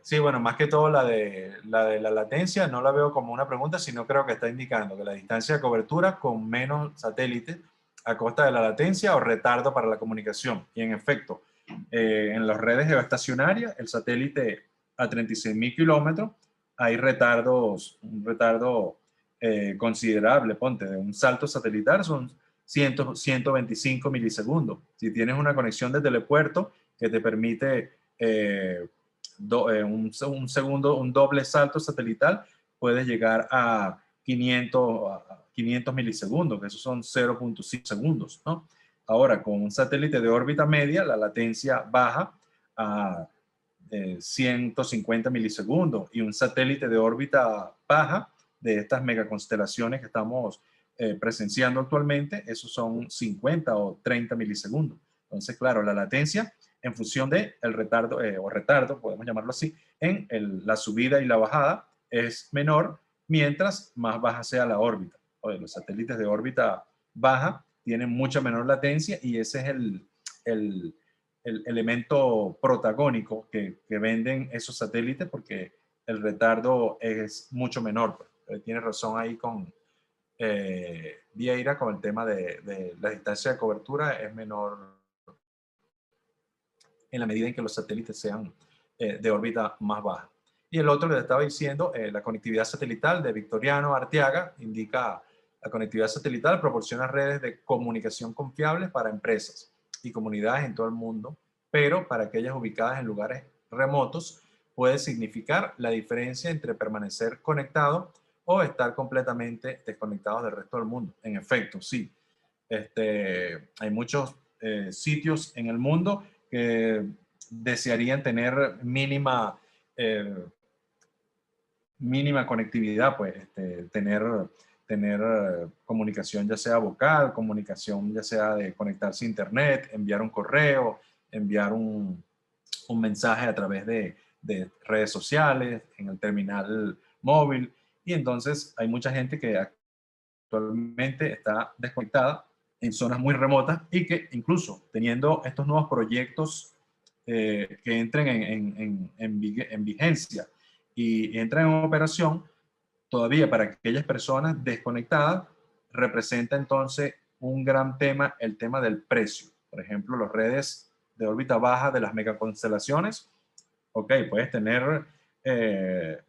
Sí, bueno, más que todo la latencia no la veo como una pregunta, sino creo que está indicando que la distancia de cobertura con menos satélites a costa de la latencia o retardo para la comunicación. Y en efecto, en las redes geoestacionarias, el satélite a 36.000 kilómetros, hay un retardo considerable. Ponte, de un salto satelital son 125 milisegundos. Si tienes una conexión de telepuerto que te permite un doble salto satelital, puedes llegar a 500 milisegundos, que esos son 0.5 segundos, ¿no? Ahora, con un satélite de órbita media, la latencia baja a 150 milisegundos, y un satélite de órbita baja de estas megaconstelaciones que estamos presenciando actualmente, esos son 50 o 30 milisegundos. Entonces, claro, la latencia en función del retardo, o retardo, podemos llamarlo así, en la subida y la bajada es menor mientras más baja sea la órbita. Los satélites de órbita baja tienen mucha menor latencia, y ese es el elemento protagónico que venden esos satélites, porque el retardo es mucho menor. Tiene razón ahí con Vieira, con el tema de la distancia de cobertura es menor en la medida en que los satélites sean de órbita más baja. Y el otro que te estaba diciendo, la conectividad satelital de Victoriano Arteaga, indica: la conectividad satelital proporciona redes de comunicación confiables para empresas y comunidades en todo el mundo, pero para aquellas ubicadas en lugares remotos puede significar la diferencia entre permanecer conectado o estar completamente desconectado del resto del mundo. En efecto, sí. Hay muchos sitios en el mundo que desearían tener mínima conectividad, pues tener comunicación, ya sea vocal, comunicación ya sea de conectarse a internet, enviar un correo, enviar un mensaje a través de redes sociales, en el terminal móvil. Y entonces hay mucha gente que actualmente está desconectada en zonas muy remotas, y que incluso teniendo estos nuevos proyectos que entren en vigencia y entran en operación, todavía para aquellas personas desconectadas representa entonces un gran tema, el tema del precio. Por ejemplo, las redes de órbita baja de las megaconstelaciones, ok, puedes tener,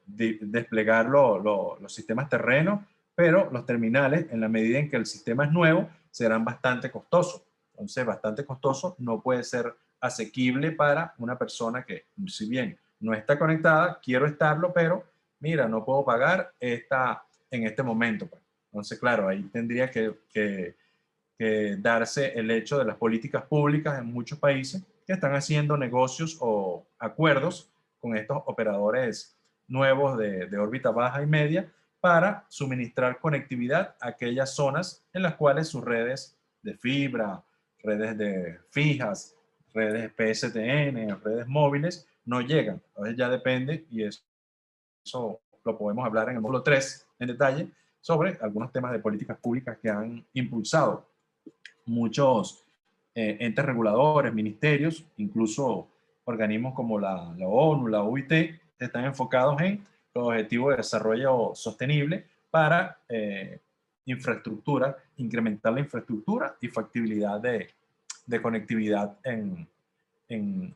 desplegar los sistemas terrenos, pero los terminales, en la medida en que el sistema es nuevo, serán bastante costosos. Entonces, bastante costoso no puede ser asequible para una persona que, si bien no está conectada, quiero estarlo, pero mira, no puedo pagar en este momento. Entonces, claro, ahí tendría que darse el hecho de las políticas públicas en muchos países que están haciendo negocios o acuerdos con estos operadores nuevos de órbita baja y media para suministrar conectividad a aquellas zonas en las cuales sus redes de fibra, redes de fijas, redes PSTN, redes móviles no llegan. Entonces ya depende, y eso lo podemos hablar en el módulo 3 en detalle, sobre algunos temas de políticas públicas que han impulsado muchos entes reguladores, ministerios, incluso organismos como la ONU, la OIT, están enfocados en los objetivos de desarrollo sostenible para infraestructura, incrementar la infraestructura y factibilidad de conectividad en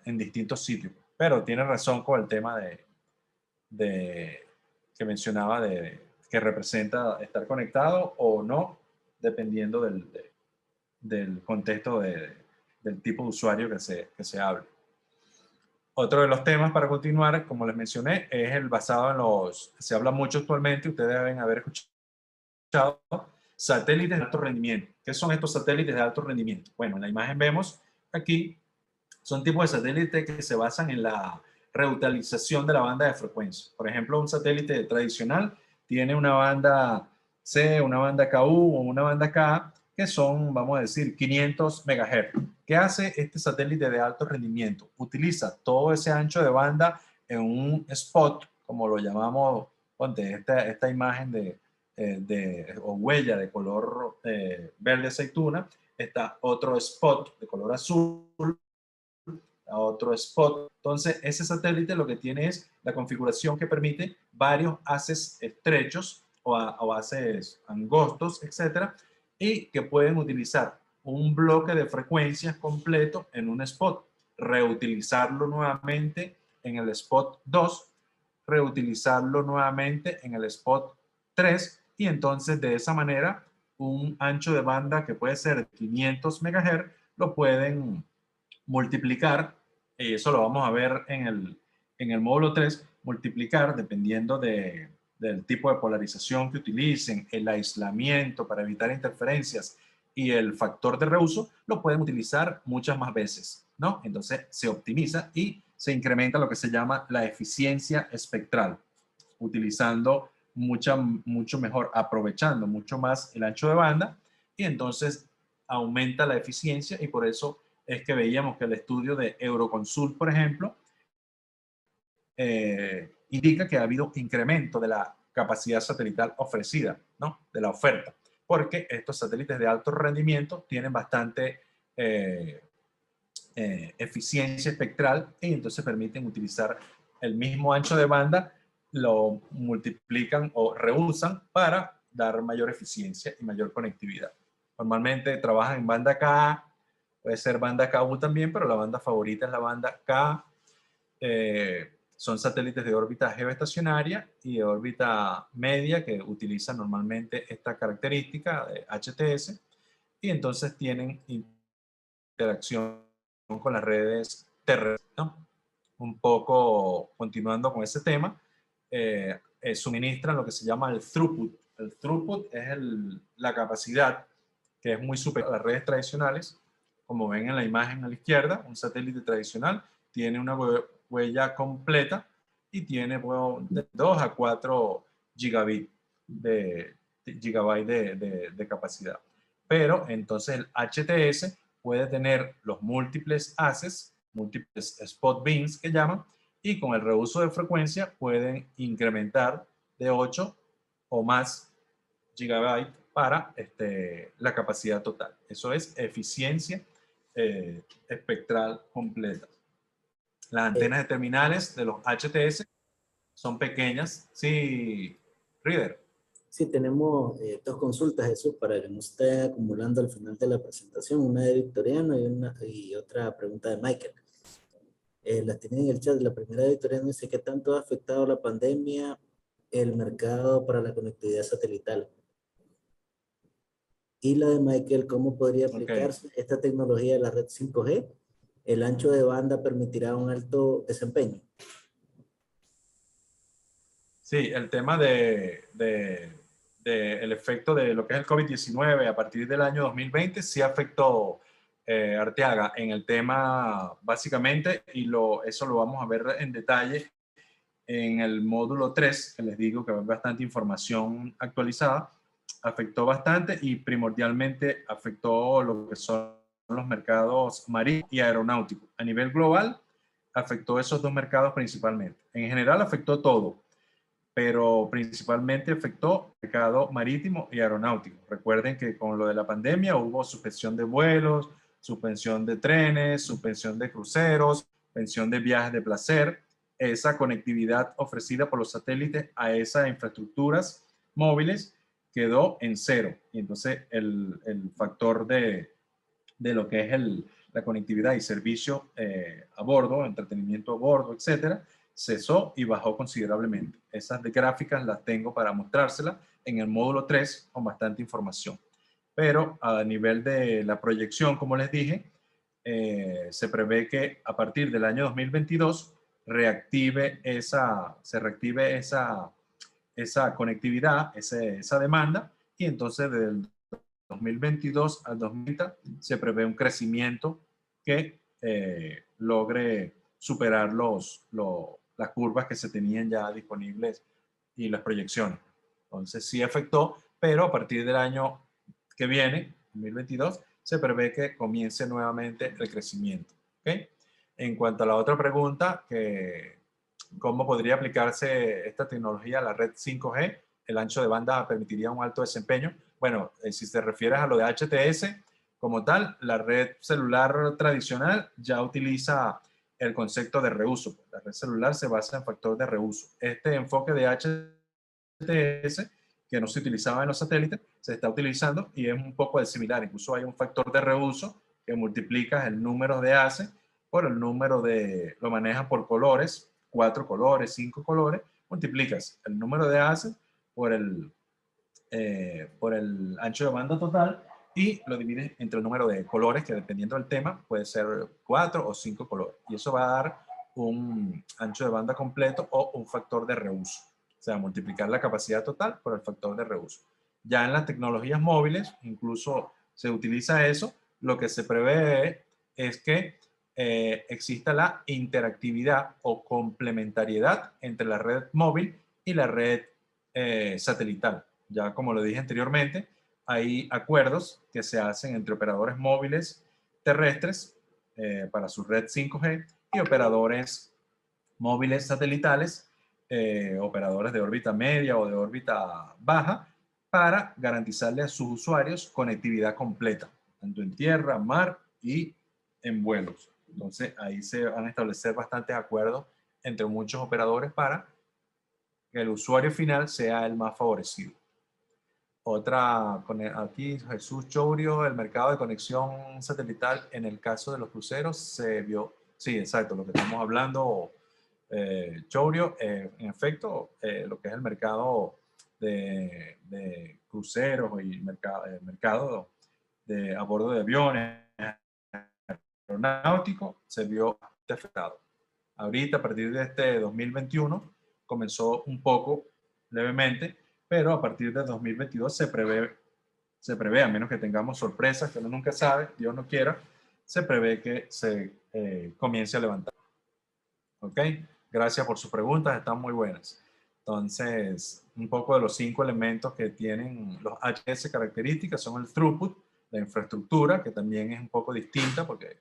distintos sitios. Pero tiene razón con el tema que mencionaba, que representa estar conectado o no, dependiendo del contexto del tipo de usuario que se hable. Otro de los temas para continuar, como les mencioné, es el basado se habla mucho actualmente, ustedes deben haber escuchado, satélites de alto rendimiento. ¿Qué son estos satélites de alto rendimiento? Bueno, en la imagen vemos aquí, son tipos de satélites que se basan en la reutilización de la banda de frecuencia. Por ejemplo, un satélite tradicional tiene una banda C, una banda KU o una banda K, que son, vamos a decir, 500 MHz. ¿Qué hace este satélite de alto rendimiento? Utiliza todo ese ancho de banda en un spot, como lo llamamos ponte esta imagen o huella de color verde aceituna, está otro spot de color azul, a otro spot. Entonces, ese satélite lo que tiene es la configuración que permite varios haces estrechos o haces angostos, etcétera, y que pueden utilizar un bloque de frecuencias completo en un spot, reutilizarlo nuevamente en el spot 2, reutilizarlo nuevamente en el spot 3, y entonces de esa manera un ancho de banda que puede ser 500 MHz lo pueden multiplicar, y eso lo vamos a ver en el módulo 3, multiplicar dependiendo del tipo de polarización que utilicen, el aislamiento para evitar interferencias y el factor de reuso, lo pueden utilizar muchas más veces, ¿no? Entonces se optimiza y se incrementa lo que se llama la eficiencia espectral, utilizando mucho mejor, aprovechando mucho más el ancho de banda, y entonces aumenta la eficiencia, y por eso es que veíamos que el estudio de Euroconsult, por ejemplo, indica que ha habido incremento de la capacidad satelital ofrecida, ¿no? De la oferta, porque estos satélites de alto rendimiento tienen bastante eficiencia espectral, y entonces permiten utilizar el mismo ancho de banda, lo multiplican o reusan para dar mayor eficiencia y mayor conectividad. Normalmente trabajan en banda Ka, puede ser banda Ku también, pero la banda favorita es la banda Ka. Son satélites de órbita geoestacionaria y de órbita media que utilizan normalmente esta característica de HTS, y entonces tienen interacción con las redes terrestres, ¿no? Un poco continuando con ese tema, suministran lo que se llama el throughput. El throughput es la capacidad que es muy superior a las redes tradicionales. Como ven en la imagen a la izquierda, un satélite tradicional tiene una huella completa y tiene, bueno, de 2 a 4 gigabytes de capacidad. Pero entonces el HTS puede tener los múltiples haces, múltiples spot beams que llaman, y con el reuso de frecuencia pueden incrementar de 8 o más gigabytes para la capacidad total. Eso es eficiencia espectral completa. Las antenas de terminales de los HTS son pequeñas. Sí, Reader. Sí, tenemos dos consultas, Jesús, para que no esté acumulando al final de la presentación, una de Victoriano y otra pregunta de Michael. Las tienen en el chat. La primera de Victoriano dice: ¿qué tanto ha afectado la pandemia el mercado para la conectividad satelital? Y la de Michael: ¿cómo podría aplicarse esta tecnología de la red 5G? ¿El ancho de banda permitirá un alto desempeño? Sí, el tema el efecto de lo que es el COVID-19 a partir del año 2020 sí afectó, Arteaga, en el tema básicamente, y eso lo vamos a ver en detalle en el módulo 3, que les digo que va bastante información actualizada. Afectó bastante y primordialmente afectó lo que son los mercados marítimo y aeronáutico. A nivel global, afectó esos dos mercados principalmente. En general afectó todo, pero principalmente afectó el mercado marítimo y aeronáutico. Recuerden que con lo de la pandemia hubo suspensión de vuelos, suspensión de trenes, suspensión de cruceros, suspensión de viajes de placer. Esa conectividad ofrecida por los satélites a esas infraestructuras móviles quedó en cero. Y entonces el factor de lo que es la conectividad y servicio a bordo, entretenimiento a bordo, etcétera, cesó y bajó considerablemente. Esas gráficas las tengo para mostrárselas en el módulo 3 con bastante información. Pero a nivel de la proyección, como les dije, se prevé que a partir del año 2022 se reactive esa conectividad, esa demanda, y entonces del 2022 al 2030 se prevé un crecimiento que logre superar las curvas que se tenían ya disponibles y las proyecciones. Entonces sí afectó, pero a partir del año que viene, 2022, se prevé que comience nuevamente el crecimiento. ¿Okay? En cuanto a la otra pregunta que ¿Cómo podría aplicarse esta tecnología a la red 5G? El ancho de banda permitiría un alto desempeño. Bueno, si te refieres a lo de HTS, como tal, la red celular tradicional ya utiliza el concepto de reuso. La red celular se basa en factor de reuso. Este enfoque de HTS, que no se utilizaba en los satélites, se está utilizando y es un poco similar. Incluso hay un factor de reuso que multiplicas el número de ACE por el número de, lo manejas por colores, 4 colores, 5 colores, multiplicas el número de ACE por el ancho de banda total y lo divides entre el número de colores, que dependiendo del tema puede ser 4 o 5 colores. Y eso va a dar un ancho de banda completo o un factor de reuso. O sea, multiplicar la capacidad total por el factor de reuso. Ya en las tecnologías móviles, incluso se utiliza eso. Lo que se prevé es que exista la interactividad o complementariedad entre la red móvil y la red satelital. Ya como lo dije anteriormente, hay acuerdos que se hacen entre operadores móviles terrestres para su red 5G y operadores móviles satelitales, operadores de órbita media o de órbita baja, para garantizarle a sus usuarios conectividad completa, tanto en tierra, mar y en vuelos. Entonces ahí se van a establecer bastantes acuerdos entre muchos operadores para que el usuario final sea el más favorecido. Otra, aquí Jesús Chourio, el mercado de conexión satelital en el caso de los cruceros se vio, sí, exacto, lo que estamos hablando, Chourio, en efecto, lo que es el mercado de cruceros y mercado de, a bordo de aviones aeronáuticos se vio afectado. Ahorita, a partir de este 2021, comenzó un poco levemente, pero a partir de 2022 se prevé, a menos que tengamos sorpresas, que uno nunca sabe, Dios no quiera, se prevé que se comience a levantar. ¿Ok? Gracias por sus preguntas, están muy buenas. Entonces, un poco de los 5 elementos que tienen los HS características son el throughput, la infraestructura, que también es un poco distinta porque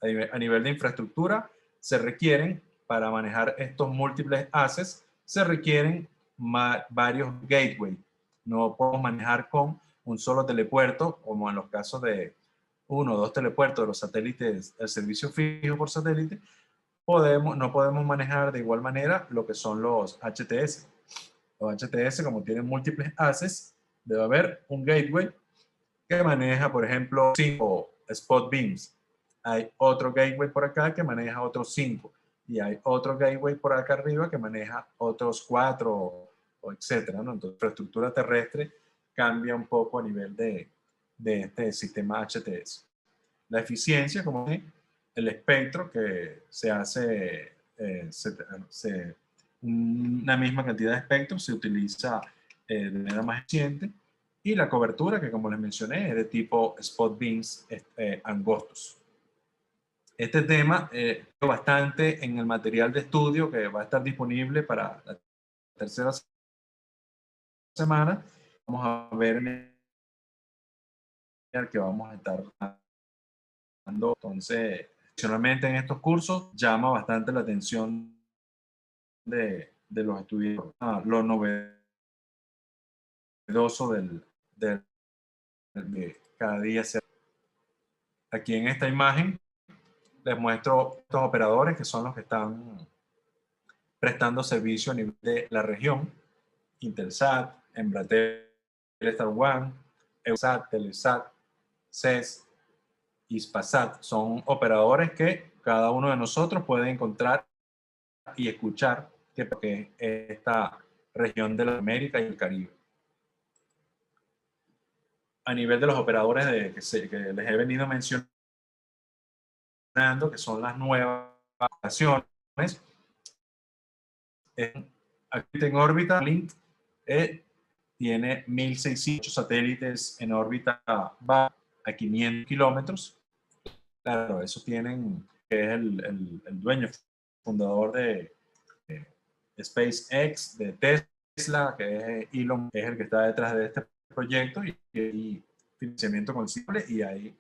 a nivel de infraestructura se requieren, para manejar estos múltiples ACES, se requieren varios gateways. No podemos manejar con un solo telepuerto, como en los casos de 1 o 2 telepuertos de los satélites, el servicio fijo por satélite. No podemos manejar de igual manera lo que son los HTS. Los HTS, como tienen múltiples ACES, debe haber un gateway que maneja, por ejemplo, 5 spot beams. Hay otro gateway por acá que maneja otros 5. Y hay otro gateway por acá arriba que maneja otros 4, o etcétera, ¿no? Entonces, la infraestructura terrestre cambia un poco a nivel de este sistema HTS. La eficiencia, como el espectro que se hace, una misma cantidad de espectro se utiliza de manera más eficiente, y la cobertura, que como les mencioné, es de tipo spot beams angostos. Este tema bastante en el material de estudio que va a estar disponible para la tercera semana. Vamos a ver en el que vamos a estar dando. Entonces, adicionalmente en estos cursos llama bastante la atención de los estudiantes, lo novedoso de cada día. Aquí en esta imagen les muestro estos operadores que son los que están prestando servicio a nivel de la región: Intelsat, Embratel, Star One, Eutelsat, Telesat, CES, Hispasat. Son operadores que cada uno de nosotros puede encontrar y escuchar que es esta región de la América y el Caribe. A nivel de los operadores que les he venido mencionando, que son las nuevas operaciones, aquí en órbita, Link tiene 1.600 satélites en órbita baja a 500 kilómetros. Claro, eso tienen, que es el dueño, fundador de SpaceX, de Tesla, que es Elon, que es el que está detrás de este proyecto, y financiamiento considerable, y ahí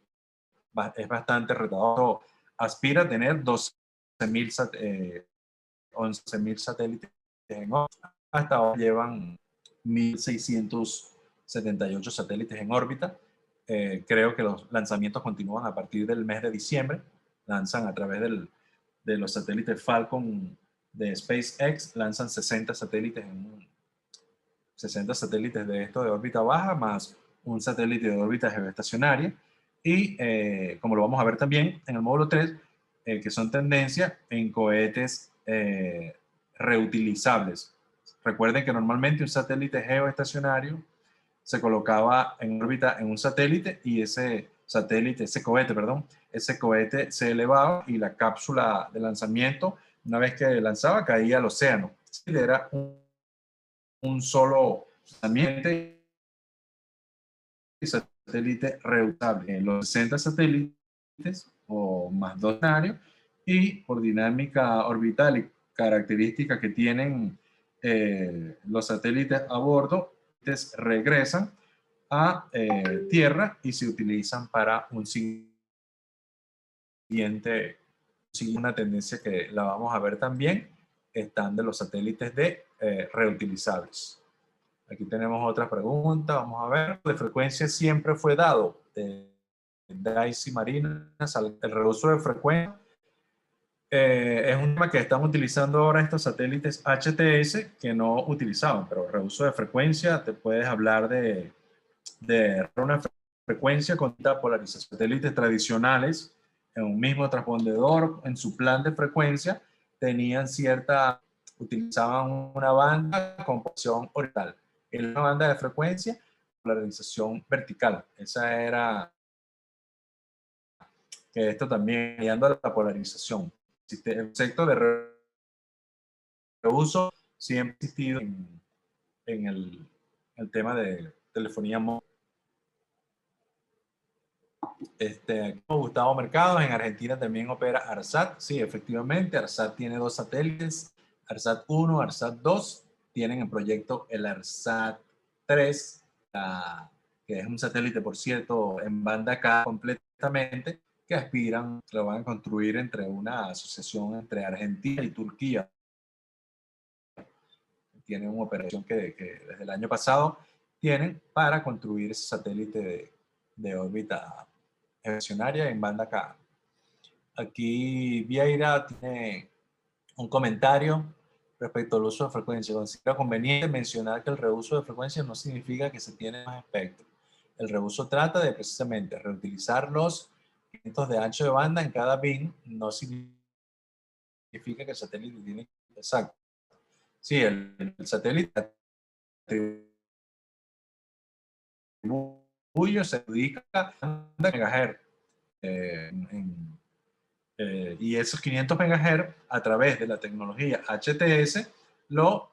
es bastante retador. Aspira a tener 12.000 11.000 satélites en órbita. Hasta ahora llevan 1.678 satélites en órbita. Creo que los lanzamientos continúan a partir del mes de diciembre. Lanzan a través de los satélites Falcon de SpaceX, lanzan 60 satélites de esto de órbita baja, más un satélite de órbita geoestacionaria. Y como lo vamos a ver también en el módulo 3, que son tendencia en cohetes reutilizables. Recuerden que normalmente un satélite geoestacionario se colocaba en órbita en un satélite y ese cohete se elevaba y la cápsula de lanzamiento, una vez que lanzaba, caía al océano. Era un solo lanzamiento y satélite reusable. En los 60 satélites o más dos escenarios, y por dinámica orbital y características que tienen los satélites a bordo, regresan a Tierra y se utilizan para un siguiente, una tendencia que la vamos a ver también, están de los satélites de reutilizables. Aquí tenemos otra pregunta, vamos a ver. ¿De frecuencia siempre fue dado? De Daisy Marinas, el reuso de frecuencia. Es un tema que están utilizando ahora estos satélites HTS que no utilizaban, pero reuso de frecuencia, te puedes hablar de una frecuencia con polarización. Satélites tradicionales en un mismo transpondedor, en su plan de frecuencia, utilizaban una banda con posición horizontal. En una banda de frecuencia, polarización vertical. Esa era, que esto también guiando a la polarización. El concepto de reuso siempre ha existido en el tema de telefonía móvil. Gustavo Mercados, en Argentina también opera ARSAT. Sí, efectivamente, ARSAT tiene dos satélites, ARSAT 1, ARSAT 2. Tienen en proyecto el ARSAT 3, que es un satélite, por cierto, en banda K completamente, que aspiran, lo van a construir entre una asociación entre Argentina y Turquía. Tienen una operación que desde el año pasado tienen para construir ese satélite de órbita geoestacionaria en banda K. Aquí Vieira tiene un comentario respecto al uso de frecuencia. Considero conveniente mencionar que el reuso de frecuencia no significa que se tiene más espectro. El reuso trata de precisamente reutilizar los 500 de ancho de banda en cada bin. No significa que el satélite tiene exacto. Sí, el satélite se adjudica a MHz. Y esos 500 MHz a través de la tecnología HTS lo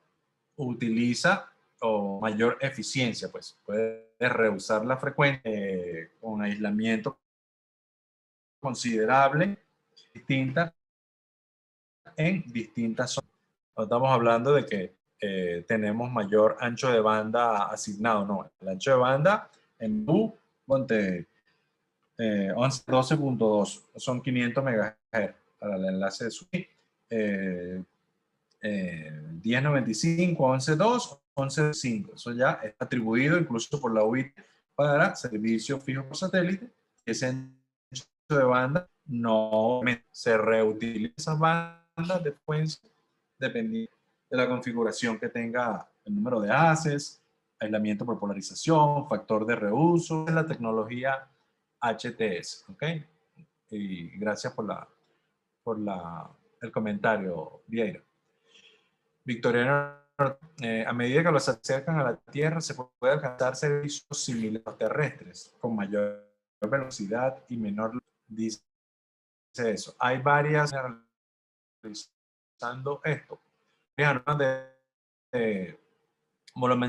utiliza con mayor eficiencia, pues puede reusar la frecuencia con aislamiento considerable, distinta en distintas zonas. No estamos hablando de que tenemos mayor ancho de banda asignado, no. El ancho de banda en U, ponte 12.2, son 500 MHz para el enlace de su 1095, 11.2, 11.5. Eso ya es atribuido incluso por la UIT para servicios fijos por satélite. Ese ancho de banda no se reutiliza esas bandas de frecuencia dependiendo de la configuración que tenga el número de haces, aislamiento por polarización, factor de reuso, la tecnología HTS, ¿ok? Y gracias por el comentario, Vieira. Victoriano, a medida que los acercan a la Tierra, se puede alcanzar servicios similares a los terrestres, con mayor velocidad y menor, dice eso. Hay varias realizando esto.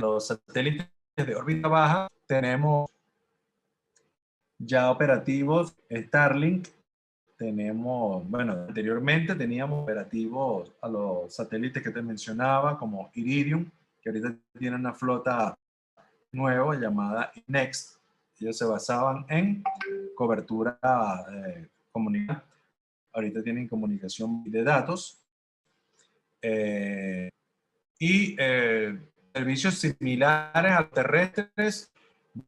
Los satélites de órbita baja, tenemos ya operativos Starlink. Tenemos, bueno, anteriormente teníamos operativos a los satélites que te mencionaba, como Iridium, que ahorita tiene una flota nueva llamada Next. Ellos se basaban en cobertura comunicación. Ahorita tienen comunicación de datos. Y servicios similares a los terrestres,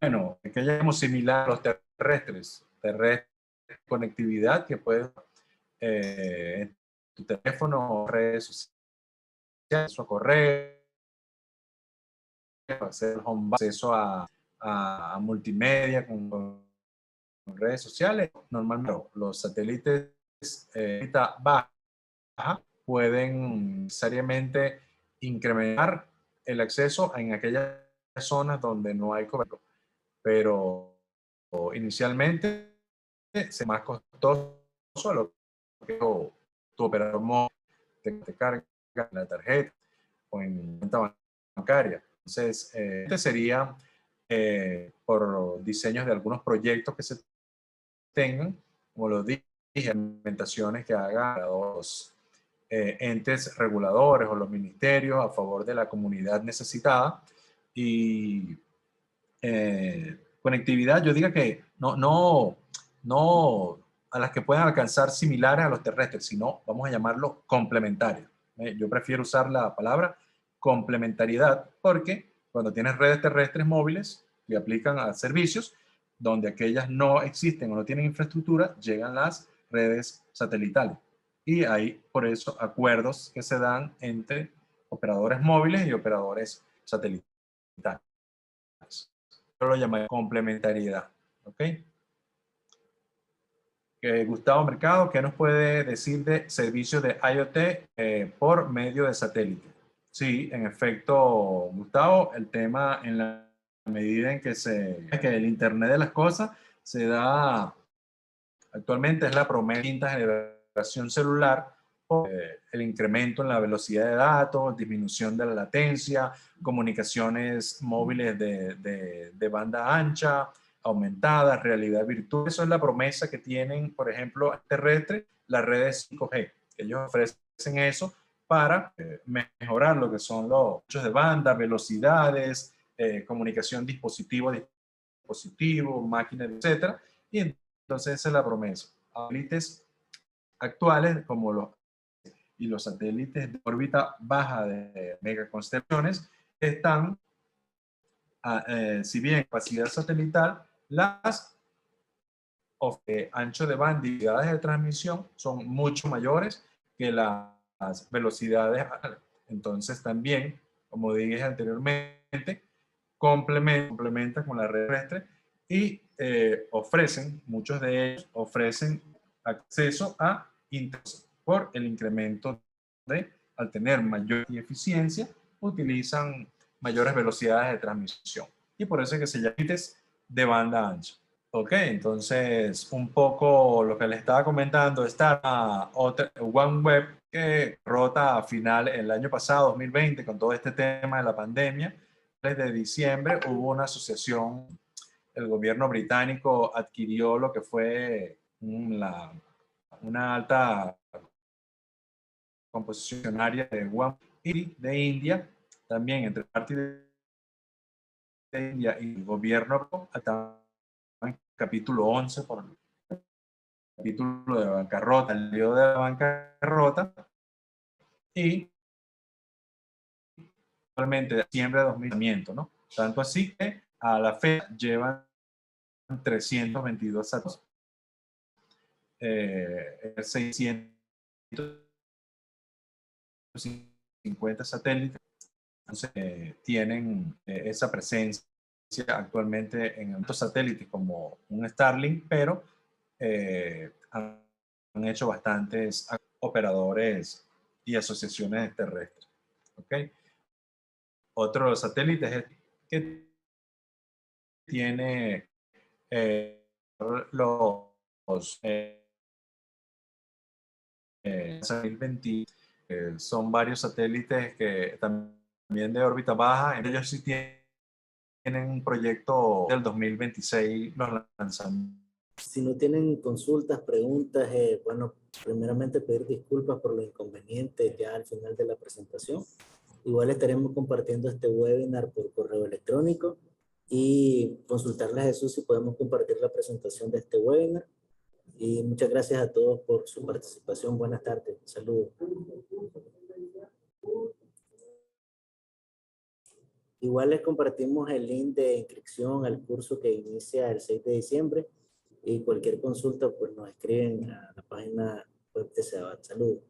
bueno, que llamamos similar a los terrestres, conectividad que puedes en tu teléfono, redes sociales, o correo, hacer acceso a multimedia con redes sociales. Normalmente los satélites baja pueden necesariamente incrementar el acceso en aquellas zonas donde no hay cobertura, pero inicialmente es más costoso lo que tu operador móvil te carga en la tarjeta o en cuenta bancaria. Entonces, este sería por diseños de algunos proyectos que se tengan, como lo dije, implementaciones que hagan los entes reguladores o los ministerios a favor de la comunidad necesitada. Y conectividad, yo diga que no a las que puedan alcanzar similares a los terrestres, sino vamos a llamarlo complementarios. Yo prefiero usar la palabra complementariedad porque cuando tienes redes terrestres móviles que aplican a servicios donde aquellas no existen o no tienen infraestructura, llegan las redes satelitales. Y hay por eso acuerdos que se dan entre operadores móviles y operadores satelitales. Yo lo llamo complementariedad. ¿Ok? Gustavo Mercado, ¿qué nos puede decir de servicios de IoT por medio de satélite? Sí, en efecto, Gustavo, el tema en la medida en que que el Internet de las cosas se da actualmente es la promesa de quinta generación celular, el incremento en la velocidad de datos, disminución de la latencia, comunicaciones móviles de banda ancha, aumentada, realidad virtual. Eso es la promesa que tienen, por ejemplo, terrestre, las redes 5G. Ellos ofrecen eso para mejorar lo que son los anchos de banda, velocidades, comunicación dispositivo, máquina, etcétera. Y entonces esa es la promesa. Satélites actuales como los satélites de órbita baja de megaconstelaciones están, si bien capacidad satelital, las ancho de banda y velocidades de transmisión son mucho mayores que las velocidades. Entonces también, como dije anteriormente, complementa con la red terrestre y ofrecen, muchos de ellos ofrecen acceso a internet por el incremento al tener mayor eficiencia, utilizan mayores velocidades de transmisión. Y por eso es que se llama de banda ancha. Ok, entonces un poco lo que les estaba comentando, está OneWeb que rota a final el año pasado, 2020, con todo este tema de la pandemia. Desde diciembre hubo una asociación, el gobierno británico adquirió lo que fue una alta composicionaria de OneWeb y de India, también entre parte de India y el gobierno, en capítulo 11 por el capítulo de bancarrota, el lío de la bancarrota, y actualmente de diciembre de 2000, ¿no? Tanto así que a la fecha llevan 322 satélites, 650 satélites, entonces, tienen esa presencia actualmente en estos satélites como un Starlink, pero han hecho bastantes operadores y asociaciones terrestres. ¿Okay? Otro de los satélites es que tiene los 2020, son varios satélites que también de órbita baja. Ellos sí tienen un proyecto del 2026, los lanzamientos. Si no tienen consultas, preguntas, bueno, primeramente pedir disculpas por los inconvenientes ya al final de la presentación. Igual estaremos compartiendo este webinar por correo electrónico y consultarle a Jesús si podemos compartir la presentación de este webinar. Y muchas gracias a todos por su participación. Buenas tardes. Saludos. Igual les compartimos el link de inscripción al curso que inicia el 6 de diciembre y cualquier consulta pues nos escriben a la página web de SEBAT. Saludos.